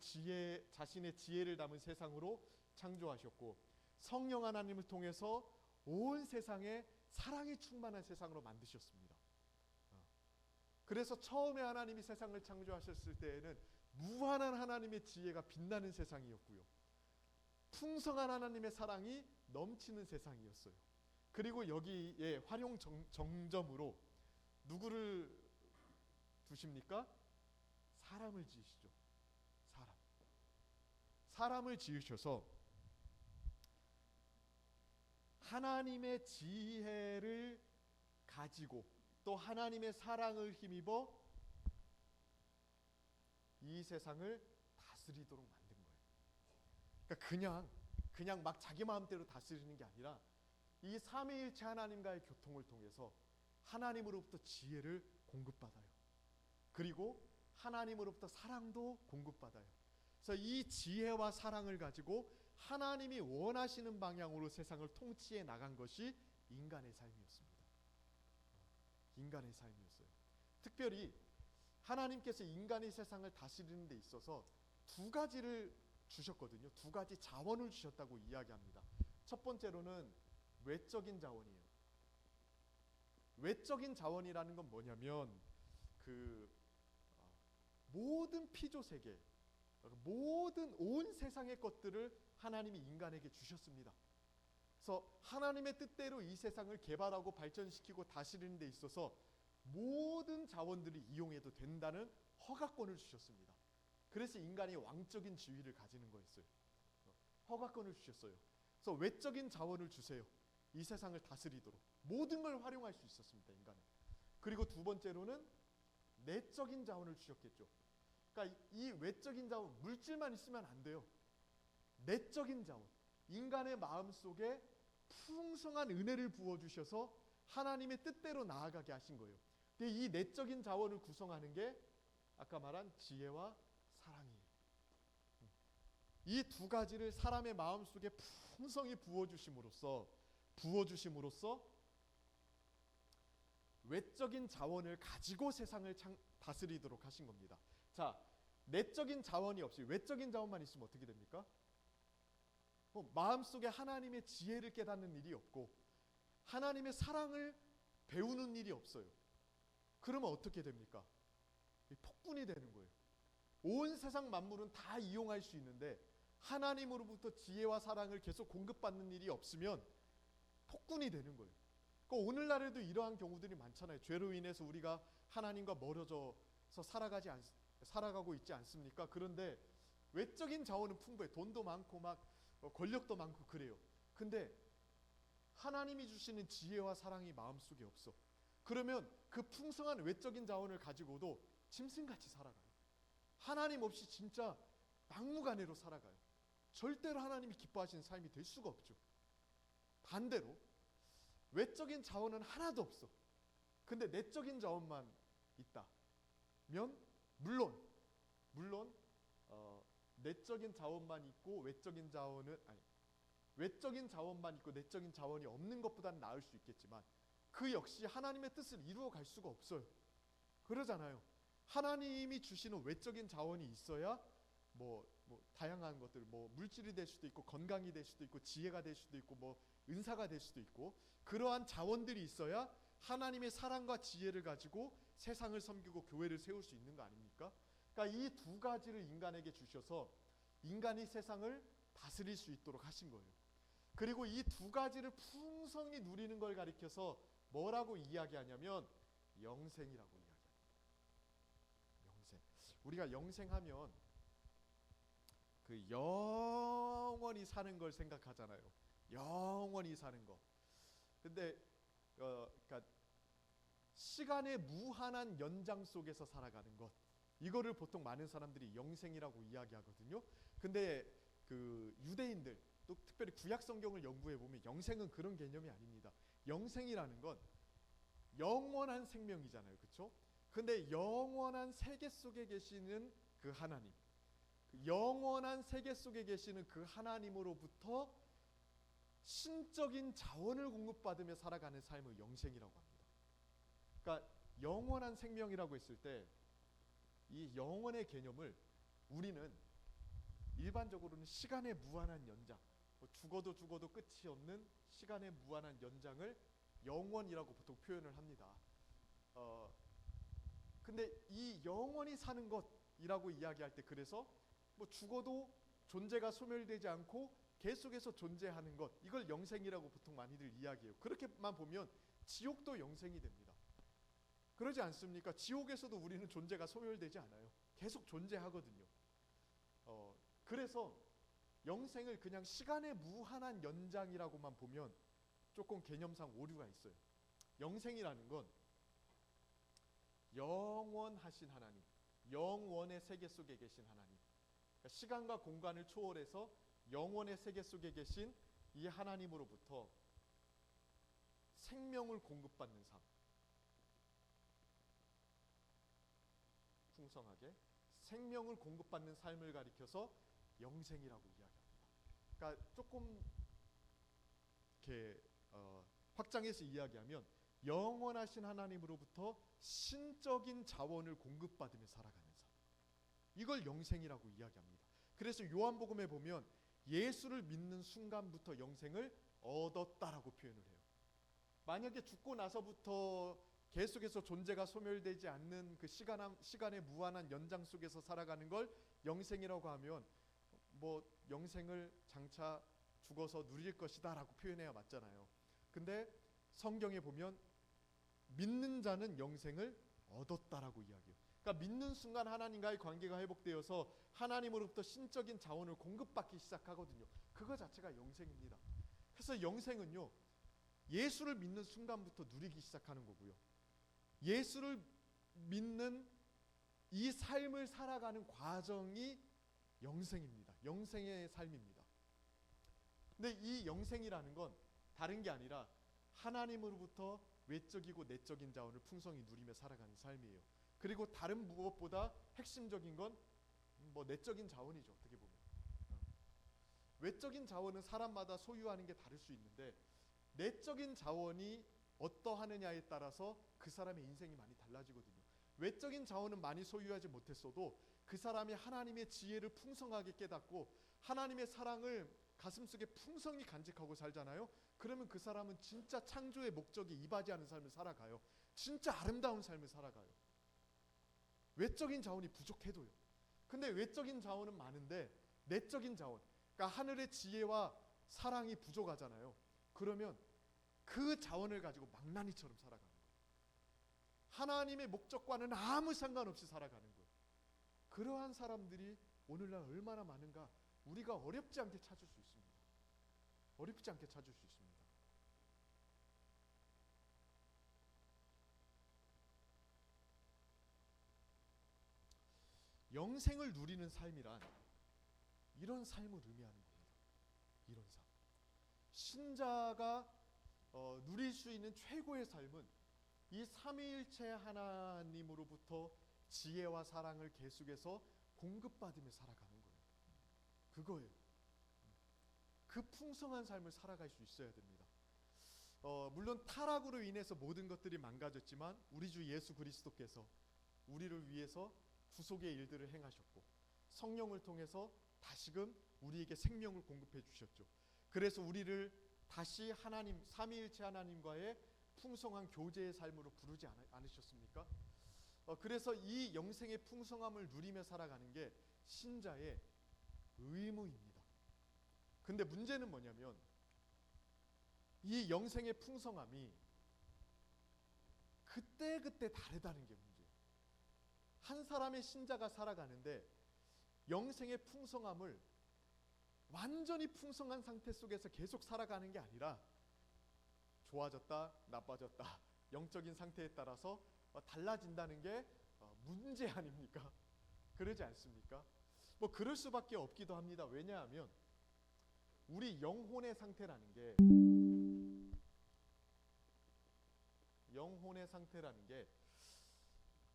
자신의 지혜를 담은 세상으로 창조하셨고 성령 하나님을 통해서 온 세상에 사랑이 충만한 세상으로 만드셨습니다. 그래서 처음에 하나님이 세상을 창조하셨을 때에는 무한한 하나님의 지혜가 빛나는 세상이었고요. 풍성한 하나님의 사랑이 넘치는 세상이었어요. 그리고 여기에 활용 정점으로 누구를 두십니까? 사람을 지으시죠. 사람을 지으셔서 하나님의 지혜를 가지고 또 하나님의 사랑을 힘입어 이 세상을 다스리도록 만든 거예요. 그러니까 그냥 막 자기 마음대로 다스리는 게 아니라 이 삼위일체 하나님과의 교통을 통해서 하나님으로부터 지혜를 공급받아요. 그리고 하나님으로부터 사랑도 공급받아요. 그래서 이 지혜와 사랑을 가지고 하나님이 원하시는 방향으로 세상을 통치해 나간 것이 인간의 삶이었습니다. 인간의 삶이었어요. 특별히 하나님께서 인간의 세상을 다스리는 데 있어서 두 가지를 주셨거든요. 두 가지 자원을 주셨다고 이야기합니다. 첫 번째로는 외적인 자원이에요. 외적인 자원이라는 건 뭐냐면 모든 피조 세계, 모든 온 세상의 것들을 하나님이 인간에게 주셨습니다. 그래서 하나님의 뜻대로 이 세상을 개발하고 발전시키고 다스리는 데 있어서 모든 자원들이 이용해도 된다는 허가권을 주셨습니다. 그래서 인간이 왕적인 지위를 가지는 거였어요. 허가권을 주셨어요. 그래서 외적인 자원을 주세요. 이 세상을 다스리도록 모든 걸 활용할 수 있었습니다. 인간은. 그리고 두 번째로는 내적인 자원을 주셨겠죠. 그러니까 이 외적인 자원, 물질만 있으면 안 돼요. 내적인 자원, 인간의 마음속에 풍성한 은혜를 부어주셔서 하나님의 뜻대로 나아가게 하신 거예요. 근데 이 내적인 자원을 구성하는 게 아까 말한 지혜와 사랑이에요. 이 두 가지를 사람의 마음속에 풍성히 부어주심으로써 외적인 자원을 가지고 세상을 다스리도록 하신 겁니다. 자, 내적인 자원이 없이 외적인 자원만 있으면 어떻게 됩니까? 마음속에 하나님의 지혜를 깨닫는 일이 없고 하나님의 사랑을 배우는 일이 없어요. 그러면 어떻게 됩니까? 폭군이 되는 거예요. 온 세상 만물은 다 이용할 수 있는데 하나님으로부터 지혜와 사랑을 계속 공급받는 일이 없으면 폭군이 되는 거예요. 그러니까 오늘날에도 이러한 경우들이 많잖아요. 죄로 인해서 우리가 하나님과 멀어져서 살아가고 있지 않습니까? 그런데 외적인 자원은 풍부해. 돈도 많고 막 권력도 많고 그래요. 근데 하나님이 주시는 지혜와 사랑이 마음속에 없어. 그러면 그 풍성한 외적인 자원을 가지고도 짐승같이 살아가요. 하나님 없이 진짜 막무가내로 살아가요. 절대로 하나님이 기뻐하시는 삶이 될 수가 없죠. 반대로 외적인 자원은 하나도 없어. 근데 내적인 자원만 있다면 물론 내적인 자원만 있고 외적인 자원만 있고 내적인 자원이 없는 것보다는 나을 수 있겠지만 그 역시 하나님의 뜻을 이루어 갈 수가 없어요. 그러잖아요. 하나님이 주시는 외적인 자원이 있어야 뭐 뭐 다양한 것들, 뭐 물질이 될 수도 있고 건강이 될 수도 있고 지혜가 될 수도 있고 뭐 은사가 될 수도 있고, 그러한 자원들이 있어야 하나님의 사랑과 지혜를 가지고 세상을 섬기고 교회를 세울 수 있는 거 아닙니까? 그러니까 이 두 가지를 인간에게 주셔서 인간이 세상을 다스릴 수 있도록 하신 거예요. 그리고 이 두 가지를 풍성히 누리는 걸 가리켜서 뭐라고 이야기하냐면 영생이라고 이야기합니다. 영생. 우리가 영생하면 그 영원히 사는 걸 생각하잖아요. 영원히 사는 거. 근데 그러니까 시간의 무한한 연장 속에서 살아가는 것, 이거를 보통 많은 사람들이 영생이라고 이야기하거든요. 근데 그 유대인들, 또 특별히 구약 성경을 연구해 보면 영생은 그런 개념이 아닙니다. 영생이라는 건 영원한 생명이잖아요, 그렇죠? 근데 영원한 세계 속에 계시는 그 하나님, 영원한 세계 속에 계시는 그 하나님으로부터 신적인 자원을 공급받으며 살아가는 삶을 영생이라고 합니다. 그러니까 영원한 생명이라고 했을 때 이 영원의 개념을 우리는 일반적으로는 시간의 무한한 연장, 뭐 죽어도 끝이 없는 시간의 무한한 연장을 영원이라고 보통 표현을 합니다. 근데 이 영원히 사는 것이라고 이야기할 때, 그래서 뭐 죽어도 존재가 소멸되지 않고 계속해서 존재하는 것, 이걸 영생이라고 보통 많이들 이야기해요. 그렇게만 보면 지옥도 영생이 됩니다. 그러지 않습니까? 지옥에서도 우리는 존재가 소멸되지 않아요. 계속 존재하거든요. 그래서 영생을 그냥 시간의 무한한 연장이라고만 보면 조금 개념상 오류가 있어요. 영생이라는 건 영원하신 하나님, 영원의 세계 속에 계신 하나님, 그러니까 시간과 공간을 초월해서 영원의 세계 속에 계신 이 하나님으로부터 생명을 공급받는 삶, 풍성하게 생명을 공급받는 삶을 가리켜서 영생이라고 이야기합니다. 그러니까 조금 이렇게 확장해서 이야기하면 영원하신 하나님으로부터 신적인 자원을 공급받으며 살아가는 삶, 이걸 영생이라고 이야기합니다. 그래서 요한복음에 보면 예수를 믿는 순간부터 영생을 얻었다라고 표현을 해요. 만약에 죽고 나서부터 계속해서 존재가 소멸되지 않는 그 시간의 무한한 연장 속에서 살아가는 걸 영생이라고 하면 뭐 영생을 장차 죽어서 누릴 것이다 라고 표현해야 맞잖아요. 근데 성경에 보면 믿는 자는 영생을 얻었다라고 이야기해요. 그러니까 믿는 순간 하나님과의 관계가 회복되어서 하나님으로부터 신적인 자원을 공급받기 시작하거든요. 그거 자체가 영생입니다. 그래서 영생은요, 예수를 믿는 순간부터 누리기 시작하는 거고요, 예수를 믿는 이 삶을 살아가는 과정이 영생입니다. 영생의 삶입니다. 근데 이 영생이라는 건 다른 게 아니라 하나님으로부터 외적이고 내적인 자원을 풍성히 누리며 살아가는 삶이에요. 그리고 다른 무엇보다 핵심적인 건 뭐 내적인 자원이죠. 어떻게 보면 외적인 자원은 사람마다 소유하는 게 다를 수 있는데, 내적인 자원이 어떠하느냐에 따라서 그 사람의 인생이 많이 달라지거든요. 외적인 자원은 많이 소유하지 못했어도 그 사람이 하나님의 지혜를 풍성하게 깨닫고 하나님의 사랑을 가슴속에 풍성히 간직하고 살잖아요. 그러면 그 사람은 진짜 창조의 목적에 이바지하는 삶을 살아가요. 진짜 아름다운 삶을 살아가요. 외적인 자원이 부족해도요. 근데 외적인 자원은 많은데 내적인 자원, 그러니까 하늘의 지혜와 사랑이 부족하잖아요. 그러면 그 자원을 가지고 망나니처럼 살아가는 거예요. 하나님의 목적과는 아무 상관없이 살아가는 거예요. 그러한 사람들이 오늘날 얼마나 많은가 우리가 어렵지 않게 찾을 수 있습니다. 어렵지 않게 찾을 수 있습니다. 영생을 누리는 삶이란 이런 삶을 의미하는 겁니다. 이런 삶. 신자가 누릴 수 있는 최고의 삶은 이 삼위일체 하나님으로부터 지혜와 사랑을 계속해서 공급받으며 살아가는 거예요. 그거예요. 그 풍성한 삶을 살아갈 수 있어야 됩니다. 물론 타락으로 인해서 모든 것들이 망가졌지만 우리 주 예수 그리스도께서 우리를 위해서 구속의 일들을 행하셨고 성령을 통해서 다시금 우리에게 생명을 공급해 주셨죠. 그래서 우리를 다시 하나님, 삼위일체 하나님과의 풍성한 교제의 삶으로 부르지 않으셨습니까? 그래서 이 영생의 풍성함을 누리며 살아가는 게 신자의 의무입니다. 근데 문제는 뭐냐면 이 영생의 풍성함이 그때그때 다르다는 게 문제예요. 한 사람의 신자가 살아가는데 영생의 풍성함을 완전히 풍성한 상태 속에서 계속 살아가는 게 아니라 좋아졌다 나빠졌다 영적인 상태에 따라서 달라진다는 게 문제 아닙니까? 그러지 않습니까? 뭐 그럴 수밖에 없기도 합니다. 왜냐하면 우리 영혼의 상태라는 게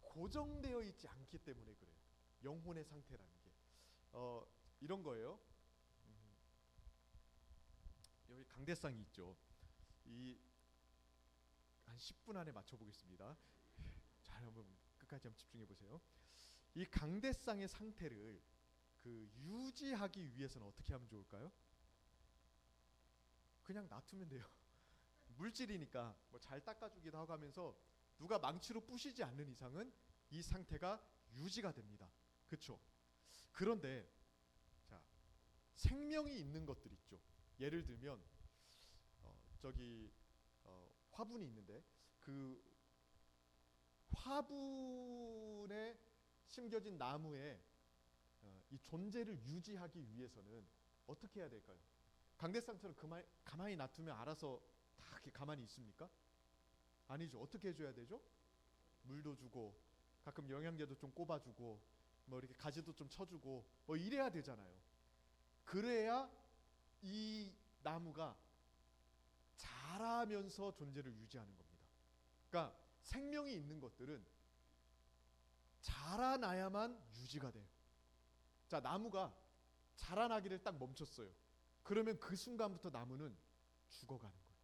고정되어 있지 않기 때문에 그래요. 영혼의 상태라는 게 이런 거예요. 여기 강대상이 있죠. 한 10분 안에 맞춰보겠습니다. 잘 한번 끝까지 한번 집중해 보세요. 이 강대상의 상태를 유지하기 위해서는 어떻게 하면 좋을까요? 그냥 놔두면 돼요. 물질이니까 뭐 잘 닦아주기도 하고 하면서 누가 망치로 부시지 않는 이상은 이 상태가 유지가 됩니다. 그렇죠? 그런데 자, 생명이 있는 것들 있죠. 예를 들면 화분이 있는데 그 화분에 심겨진 나무에 이 존재를 유지하기 위해서는 어떻게 해야 될까요? 강대상처럼 가만히 놔두면 알아서 다 이렇게 가만히 있습니까? 아니죠. 어떻게 해줘야 되죠? 물도 주고 가끔 영양제도 좀 꼽아주고 뭐 이렇게 가지도 좀 쳐주고 뭐 이래야 되잖아요. 그래야 이 나무가 자라면서 존재를 유지하는 겁니다. 그러니까 생명이 있는 것들은 자라나야만 유지가 돼요. 자, 나무가 자라나기를 딱 멈췄어요. 그러면 그 순간부터 나무는 죽어가는 거예요.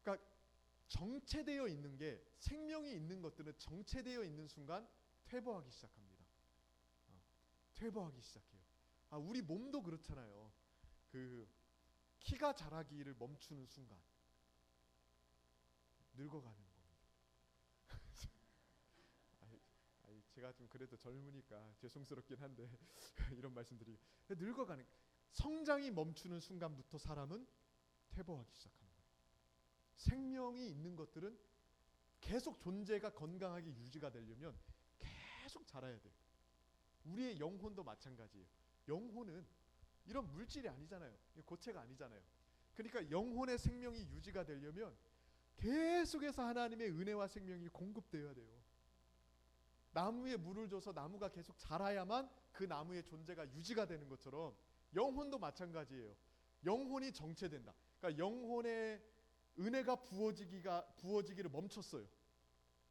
그러니까 정체되어 있는 게 생명이 있는 것들은 정체되어 있는 순간 퇴보하기 시작합니다. 퇴보하기 시작해요. 우리 몸도 그렇잖아요. 키가 자라기를 멈추는 순간 늙어가는 겁니다. 제가 좀 그래도 젊으니까 죄송스럽긴 한데 이런 말씀드리고 늙어가는 성장이 멈추는 순간부터 사람은 퇴보하기 시작하는 거예요. 생명이 있는 것들은 계속 존재가 건강하게 유지가 되려면 계속 자라야 돼요. 우리의 영혼도 마찬가지예요. 영혼은 이런 물질이 아니잖아요. 고체가 아니잖아요. 그러니까 영혼의 생명이 유지가 되려면 계속해서 하나님의 은혜와 생명이 공급되어야 돼요. 나무에 물을 줘서 나무가 계속 자라야만 그 나무의 존재가 유지가 되는 것처럼 영혼도 마찬가지예요. 영혼이 정체된다. 그러니까 영혼의 은혜가 부어지기를 멈췄어요.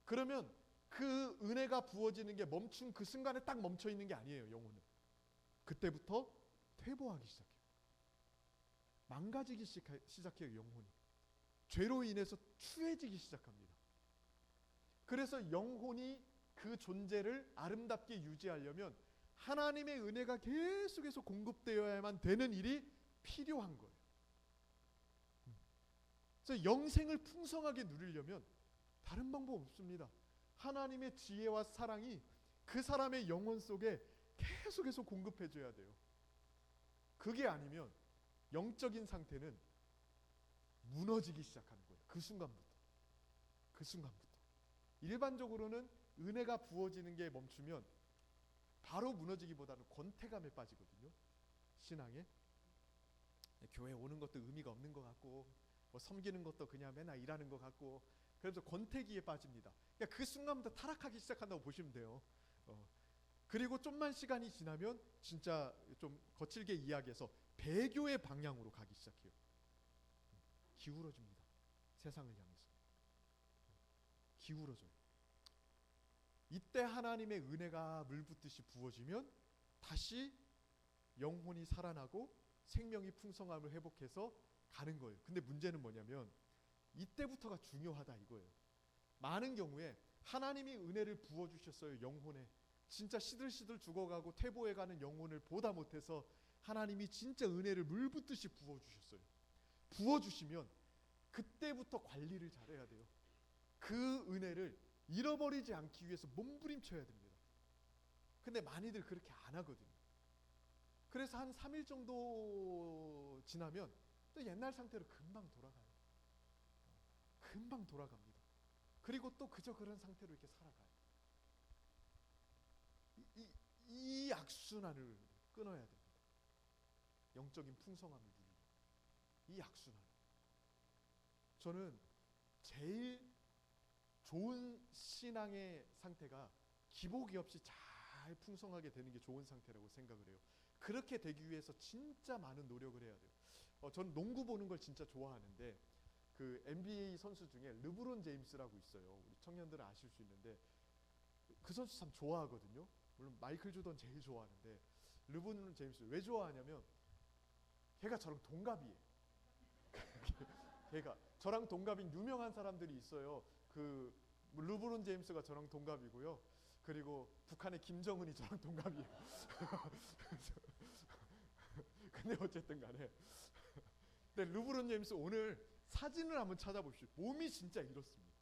그러면 그 은혜가 부어지는 게 멈춘 그 순간에 딱 멈춰 있는 게 아니에요. 영혼은 그때부터 퇴보하기 시작해요. 망가지기 시작해요. 영혼이 죄로 인해서 추해지기 시작합니다. 그래서 영혼이 그 존재를 아름답게 유지하려면 하나님의 은혜가 계속해서 공급되어야만 되는 일이 필요한 거예요. 그래서 영생을 풍성하게 누리려면 다른 방법 없습니다. 하나님의 지혜와 사랑이 그 사람의 영혼 속에 계속해서 공급해줘야 돼요. 그게 아니면 영적인 상태는 무너지기 시작하는 거예요. 그 순간부터. 일반적으로는 은혜가 부어지는 게 멈추면 바로 무너지기보다는 권태감에 빠지거든요. 신앙에 교회 오는 것도 의미가 없는 것 같고 뭐 섬기는 것도 그냥 맨날 일하는 것 같고 그래서 권태기에 빠집니다. 그러니까 그 순간부터 타락하기 시작한다고 보시면 돼요. 그리고 좀만 시간이 지나면 진짜 좀 거칠게 이야기해서 배교의 방향으로 가기 시작해요. 기울어집니다. 세상을 향해서 기울어져요. 이때 하나님의 은혜가 물붓듯이 부어지면 다시 영혼이 살아나고 생명이 풍성함을 회복해서 가는 거예요. 근데 문제는 뭐냐면 이때부터가 중요하다 이거예요. 많은 경우에 하나님이 은혜를 부어주셨어요. 영혼에 진짜 시들시들 죽어가고 퇴보해가는 영혼을 보다 못해서 하나님이 진짜 은혜를 물붓듯이 부어주셨어요. 부어주시면 그때부터 관리를 잘해야 돼요. 그 은혜를 잃어버리지 않기 위해서 몸부림쳐야 됩니다. 근데 많이들 그렇게 안 하거든요. 그래서 한 3일 정도 지나면 또 옛날 상태로 금방 돌아가요. 금방 돌아갑니다. 그리고 또 그저 그런 상태로 이렇게 살아가요. 이 악순환을 끊어야 됩니다. 영적인 풍성함을 누리는 이 악순환. 저는 제일 좋은 신앙의 상태가 기복이 없이 잘 풍성하게 되는 게 좋은 상태라고 생각을 해요. 그렇게 되기 위해서 진짜 많은 노력을 해야 돼요. 저는 농구 보는 걸 진짜 좋아하는데 그 NBA 선수 중에 르브론 제임스라고 있어요. 우리 청년들은 아실 수 있는데 그 선수 참 좋아하거든요. 물론 마이클 조던 제일 좋아하는데 르브론 제임스 왜 좋아하냐면 걔가 저랑 동갑이에요. 걔가 저랑 동갑인 유명한 사람들이 있어요. 그 르브론 제임스가 저랑 동갑이고요. 그리고 북한의 김정은이 저랑 동갑이에요. 근데 어쨌든 간에 근데 르브론 제임스 오늘 사진을 한번 찾아보십시오. 몸이 진짜 이렇습니다.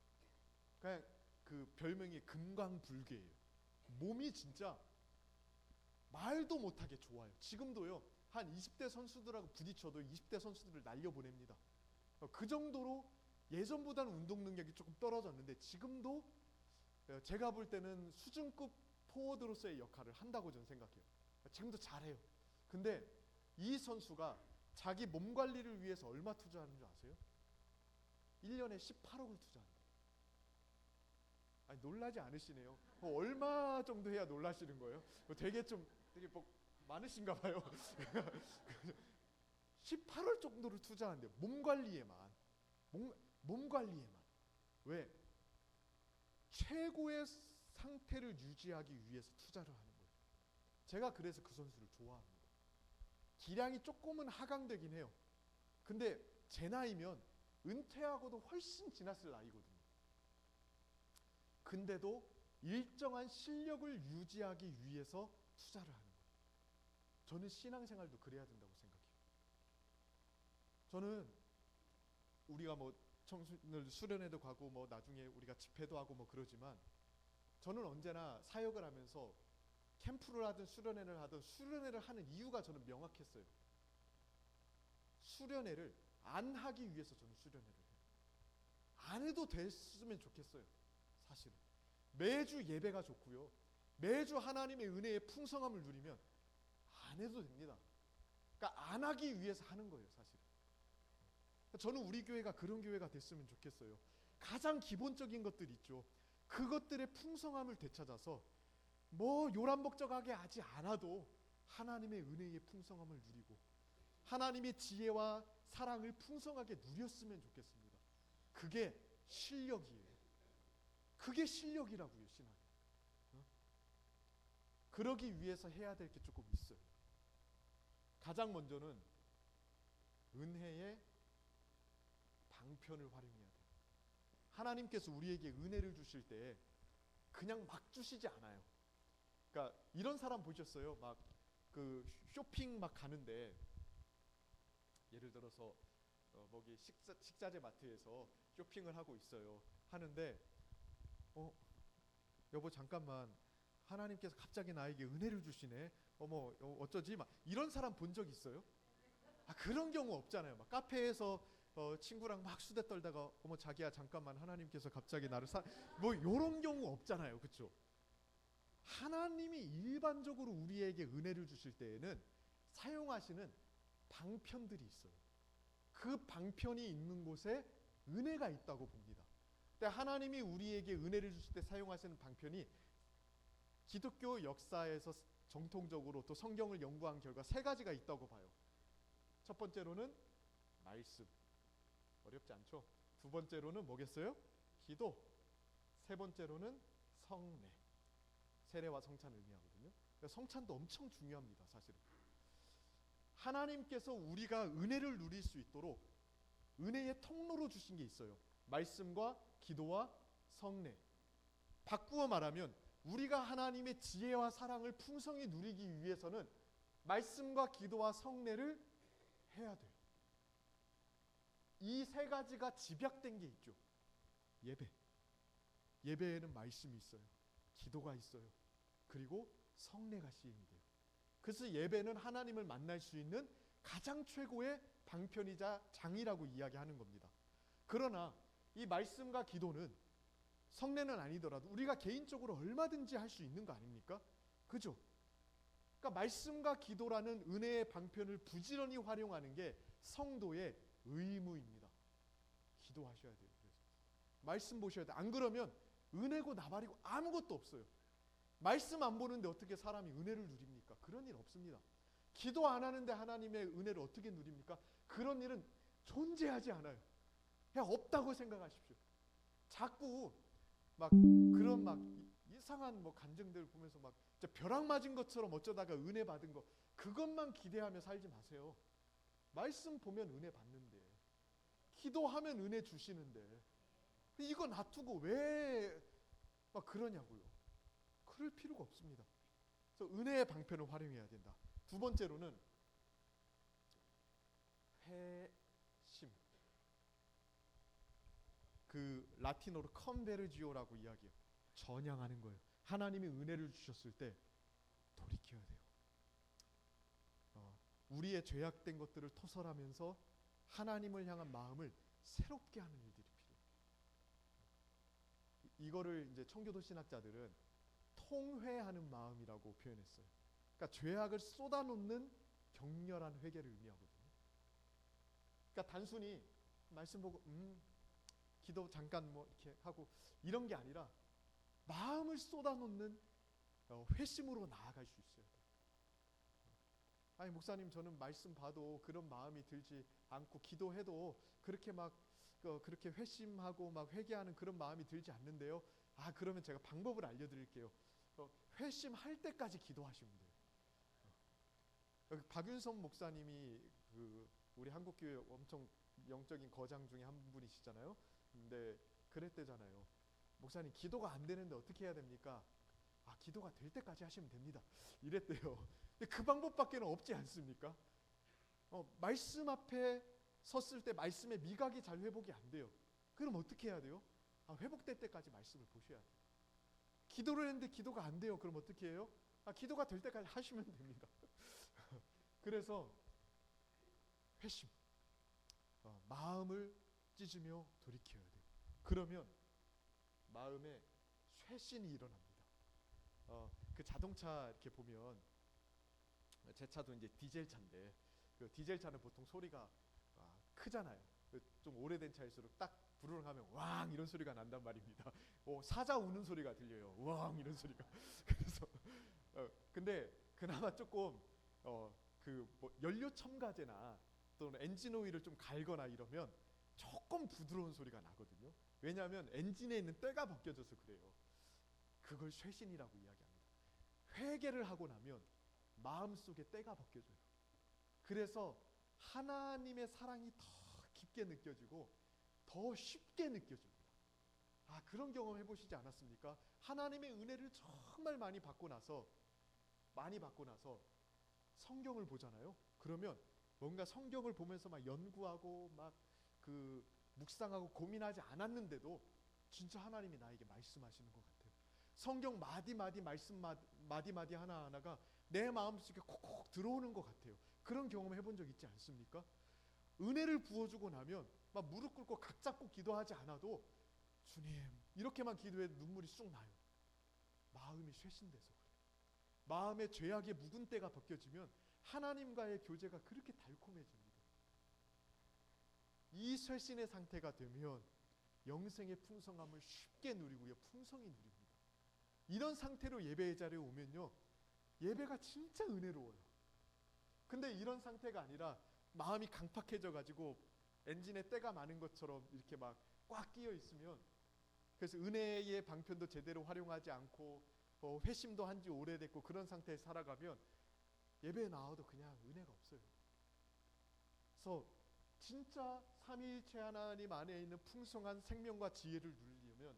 그냥 그 별명이 금광불개예요. 몸이 진짜 말도 못하게 좋아요. 지금도요. 한 20대 선수들하고 부딪혀도 20대 선수들을 날려보냅니다. 그 정도로 예전보다는 운동 능력이 조금 떨어졌는데 지금도 제가 볼 때는 수준급 포워드로서의 역할을 한다고 저는 생각해요. 지금도 잘해요. 근데 이 선수가 자기 몸 관리를 위해서 얼마 투자하는 줄 아세요? 1년에 18억을 투자한다. 아니 놀라지 않으시네요. 얼마 정도 해야 놀라시는 거예요? 되게 뭐 많으신가 봐요. 18억 정도를 투자한대요. 몸 관리에만. 몸 관리에만. 왜? 최고의 상태를 유지하기 위해서 투자를 하는 거예요. 제가 그래서 그 선수를 좋아합니다. 기량이 조금은 하강되긴 해요. 근데 제 나이면 은퇴하고도 훨씬 지났을 나이거든요. 근데도 일정한 실력을 유지하기 위해서 투자를 하는 거예요. 저는 신앙생활도 그래야 된다고 생각해요. 저는 우리가 뭐 청소년 수련회도 가고 뭐 나중에 우리가 집회도 하고 뭐 그러지만 저는 언제나 사역을 하면서 캠프를 하든 수련회를 하든 수련회를 하는 이유가 저는 명확했어요. 수련회를 안 하기 위해서 저는 수련회를 해요. 안 해도 됐으면 좋겠어요. 사실은 매주 예배가 좋고요. 매주 하나님의 은혜의 풍성함을 누리면 안 해도 됩니다. 그러니까 안 하기 위해서 하는 거예요, 사실은. 저는 우리 교회가 그런 교회가 됐으면 좋겠어요. 가장 기본적인 것들 있죠. 그것들의 풍성함을 되찾아서 뭐 요란벅적하게 하지 않아도 하나님의 은혜의 풍성함을 누리고 하나님의 지혜와 사랑을 풍성하게 누렸으면 좋겠습니다. 그게 실력이에요. 그게 실력이라고요, 신앙이. 그러기 위해서 해야 될 게 조금 있어요. 가장 먼저는 은혜의 방편을 활용해야 돼요. 하나님께서 우리에게 은혜를 주실 때 그냥 막 주시지 않아요. 그러니까 이런 사람 보셨어요? 막 그 쇼핑 막 가는데 예를 들어서 거기 식자재 마트에서 쇼핑을 하고 있어요. 하는데 여보 잠깐만 하나님께서 갑자기 나에게 은혜를 주시네. 어머 어쩌지? 막 이런 사람 본 적 있어요? 그런 경우 없잖아요. 막 카페에서 친구랑 막 수다 떨다가 어머 자기야 잠깐만 하나님께서 갑자기 나를 뭐 이런 경우 없잖아요. 그렇죠? 하나님이 일반적으로 우리에게 은혜를 주실 때에는 사용하시는 방편들이 있어요. 그 방편이 있는 곳에 은혜가 있다고 봅니다. 근데 하나님이 우리에게 은혜를 주실 때 사용하시는 방편이 기독교 역사에서 정통적으로 또 성경을 연구한 결과 세 가지가 있다고 봐요. 첫 번째로는 말씀. 어렵지 않죠? 두 번째로는 뭐겠어요? 기도. 세 번째로는 성례. 세례와 성찬을 의미하거든요. 그러니까 성찬도 엄청 중요합니다, 사실은. 하나님께서 우리가 은혜를 누릴 수 있도록 은혜의 통로로 주신 게 있어요. 말씀과 기도와 성례. 바꾸어 말하면 우리가 하나님의 지혜와 사랑을 풍성히 누리기 위해서는 말씀과 기도와 성례를 해야 돼요. 이 세 가지가 집약된 게 있죠. 예배에는 말씀이 있어요. 기도가 있어요. 그리고 성례가 시행이 돼요. 그래서 예배는 하나님을 만날 수 있는 가장 최고의 방편이자 장이라고 이야기하는 겁니다. 그러나 이 말씀과 기도는, 성례는 아니더라도 우리가 개인적으로 얼마든지 할 수 있는 거 아닙니까? 그죠? 그러니까 말씀과 기도라는 은혜의 방편을 부지런히 활용하는 게 성도의 의무입니다. 기도하셔야 돼요. 그래서 말씀 보셔야 돼요. 안 그러면 은혜고 나발이고 아무것도 없어요. 말씀 안 보는데 어떻게 사람이 은혜를 누립니까? 그런 일 없습니다. 기도 안 하는데 하나님의 은혜를 어떻게 누립니까? 그런 일은 존재하지 않아요. 그냥 없다고 생각하십시오. 자꾸 막 그런 막 이상한 뭐 간증들 보면서 막 벼락 맞은 것처럼 어쩌다가 은혜 받은 거, 그것만 기대하며 살지 마세요. 말씀 보면 은혜 받는데, 기도하면 은혜 주시는데, 이거 놔두고 왜 막 그러냐고요. 그럴 필요가 없습니다. 그래서 은혜의 방편을 활용해야 된다. 두 번째로는 회심. 그 라틴어로 컨베르지오라고 이야기해요. 전향하는 거예요. 하나님이 은혜를 주셨을 때 돌이켜야 돼요. 우리의 죄악된 것들을 토설하면서 하나님을 향한 마음을 새롭게 하는 일들이 필요해요. 이거를 이제 청교도 신학자들은 통회하는 마음이라고 표현했어요. 그러니까 죄악을 쏟아놓는 격렬한 회개를 의미하거든요. 그러니까 단순히 말씀 보고 기도 잠깐 뭐 이렇게 하고 이런 게 아니라 마음을 쏟아놓는 회심으로 나아갈 수 있어야 돼요. 아니 목사님, 저는 말씀 봐도 그런 마음이 들지 않고 기도해도 그렇게 막 그렇게 회심하고 막 회개하는 그런 마음이 들지 않는데요. 아, 그러면 제가 방법을 알려드릴게요. 회심할 때까지 기도하시면 돼요. 여기 박윤선 목사님이 그 우리 한국교회 엄청 영적인 거장 중에 한 분이시잖아요. 근데 그랬대잖아요. 목사님, 기도가 안 되는데 어떻게 해야 됩니까? 아, 기도가 될 때까지 하시면 됩니다. 이랬대요. 근데 그 방법밖에는 없지 않습니까? 말씀 앞에 섰을 때 말씀의 미각이 잘 회복이 안 돼요. 그럼 어떻게 해야 돼요? 아, 회복될 때까지 말씀을 보셔야 돼요. 기도를 했는데 기도가 안 돼요. 그럼 어떻게 해요? 아, 기도가 될 때까지 하시면 됩니다. 그래서 회심, 마음을 찢으며 돌이켜야 돼요. 그러면 마음에 쇄신이 일어납니다. 그 자동차 이렇게 보면, 제 차도 이제 디젤 차인데 그 디젤 차는 보통 소리가 크잖아요. 좀 오래된 차일수록 딱 불을 하면 왕 이런 소리가 난단 말입니다. 사자 우는 소리가 들려요. 왕 이런 소리가. 그래서 근데 그나마 조금 그 뭐 연료 첨가제나 또는 엔진 오일을 좀 갈거나 이러면 조금 부드러운 소리가 나거든요. 왜냐하면 엔진에 있는 때가 벗겨져서 그래요. 그걸 쇄신이라고 이야기합니다. 회개를 하고 나면 마음속에 때가 벗겨져요. 그래서 하나님의 사랑이 더 깊게 느껴지고 더 쉽게 느껴집니다. 아, 그런 경험 해보시지 않았습니까? 하나님의 은혜를 정말 많이 받고 나서 성경을 보잖아요. 그러면 뭔가 성경을 보면서 막 연구하고 막 그 묵상하고 고민하지 않았는데도 진짜 하나님이 나에게 말씀하시는 것 같아요. 성경 마디마디 말씀 마디마디 하나하나가 내 마음속에 콕콕 들어오는 것 같아요. 그런 경험 해본 적 있지 않습니까? 은혜를 부어주고 나면 막 무릎 꿇고 각 잡고 기도하지 않아도 주님 이렇게만 기도해도 눈물이 쑥 나요. 마음이 쇄신돼서 그래요. 마음의 죄악의 묵은 때가 벗겨지면 하나님과의 교제가 그렇게 달콤해집니다. 이 쇄신의 상태가 되면 영생의 풍성함을 쉽게 누리고요, 풍성히 누립니다. 이런 상태로 예배의 자리에 오면요, 예배가 진짜 은혜로워요. 근데 이런 상태가 아니라 마음이 강팍해져 가지고 엔진에 때가 많은 것처럼 이렇게 막 꽉 끼어 있으면, 그래서 은혜의 방편도 제대로 활용하지 않고 회심도 한지 오래됐고 그런 상태에 살아가면 예배에 나와도 그냥 은혜가 없어요. 그래서 진짜 삼위일체 하나님 안에 있는 풍성한 생명과 지혜를 누리려면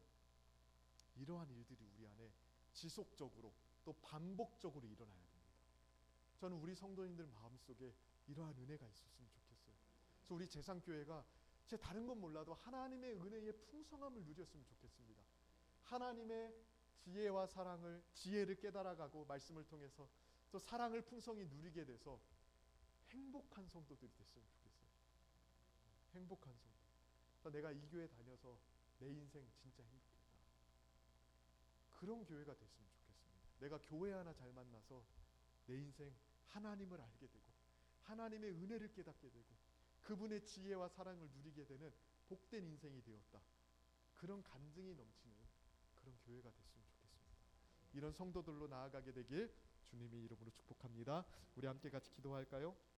이러한 일들이 우리 안에 지속적으로 또 반복적으로 일어나야 됩니다. 저는 우리 성도님들 마음속에 이러한 은혜가 있었으면 좋겠어요. 그래서 우리 재상교회가 제 다른 건 몰라도 하나님의 은혜의 풍성함을 누렸으면 좋겠습니다. 하나님의 지혜와 사랑을, 지혜를 깨달아가고 말씀을 통해서 또 사랑을 풍성히 누리게 돼서 행복한 성도들이 됐으면 좋겠어요. 행복한 성도. 그래서 내가 이 교회 다녀서 내 인생 진짜 행복했다. 그런 교회가 됐으면 좋겠습니다. 내가 교회 하나 잘 만나서 내 인생 하나님을 알게 되고 하나님의 은혜를 깨닫게 되고 그분의 지혜와 사랑을 누리게 되는 복된 인생이 되었다. 그런 간증이 넘치는 그런 교회가 됐으면 좋겠습니다. 이런 성도들로 나아가게 되길 주님의 이름으로 축복합니다. 우리 함께 같이 기도할까요?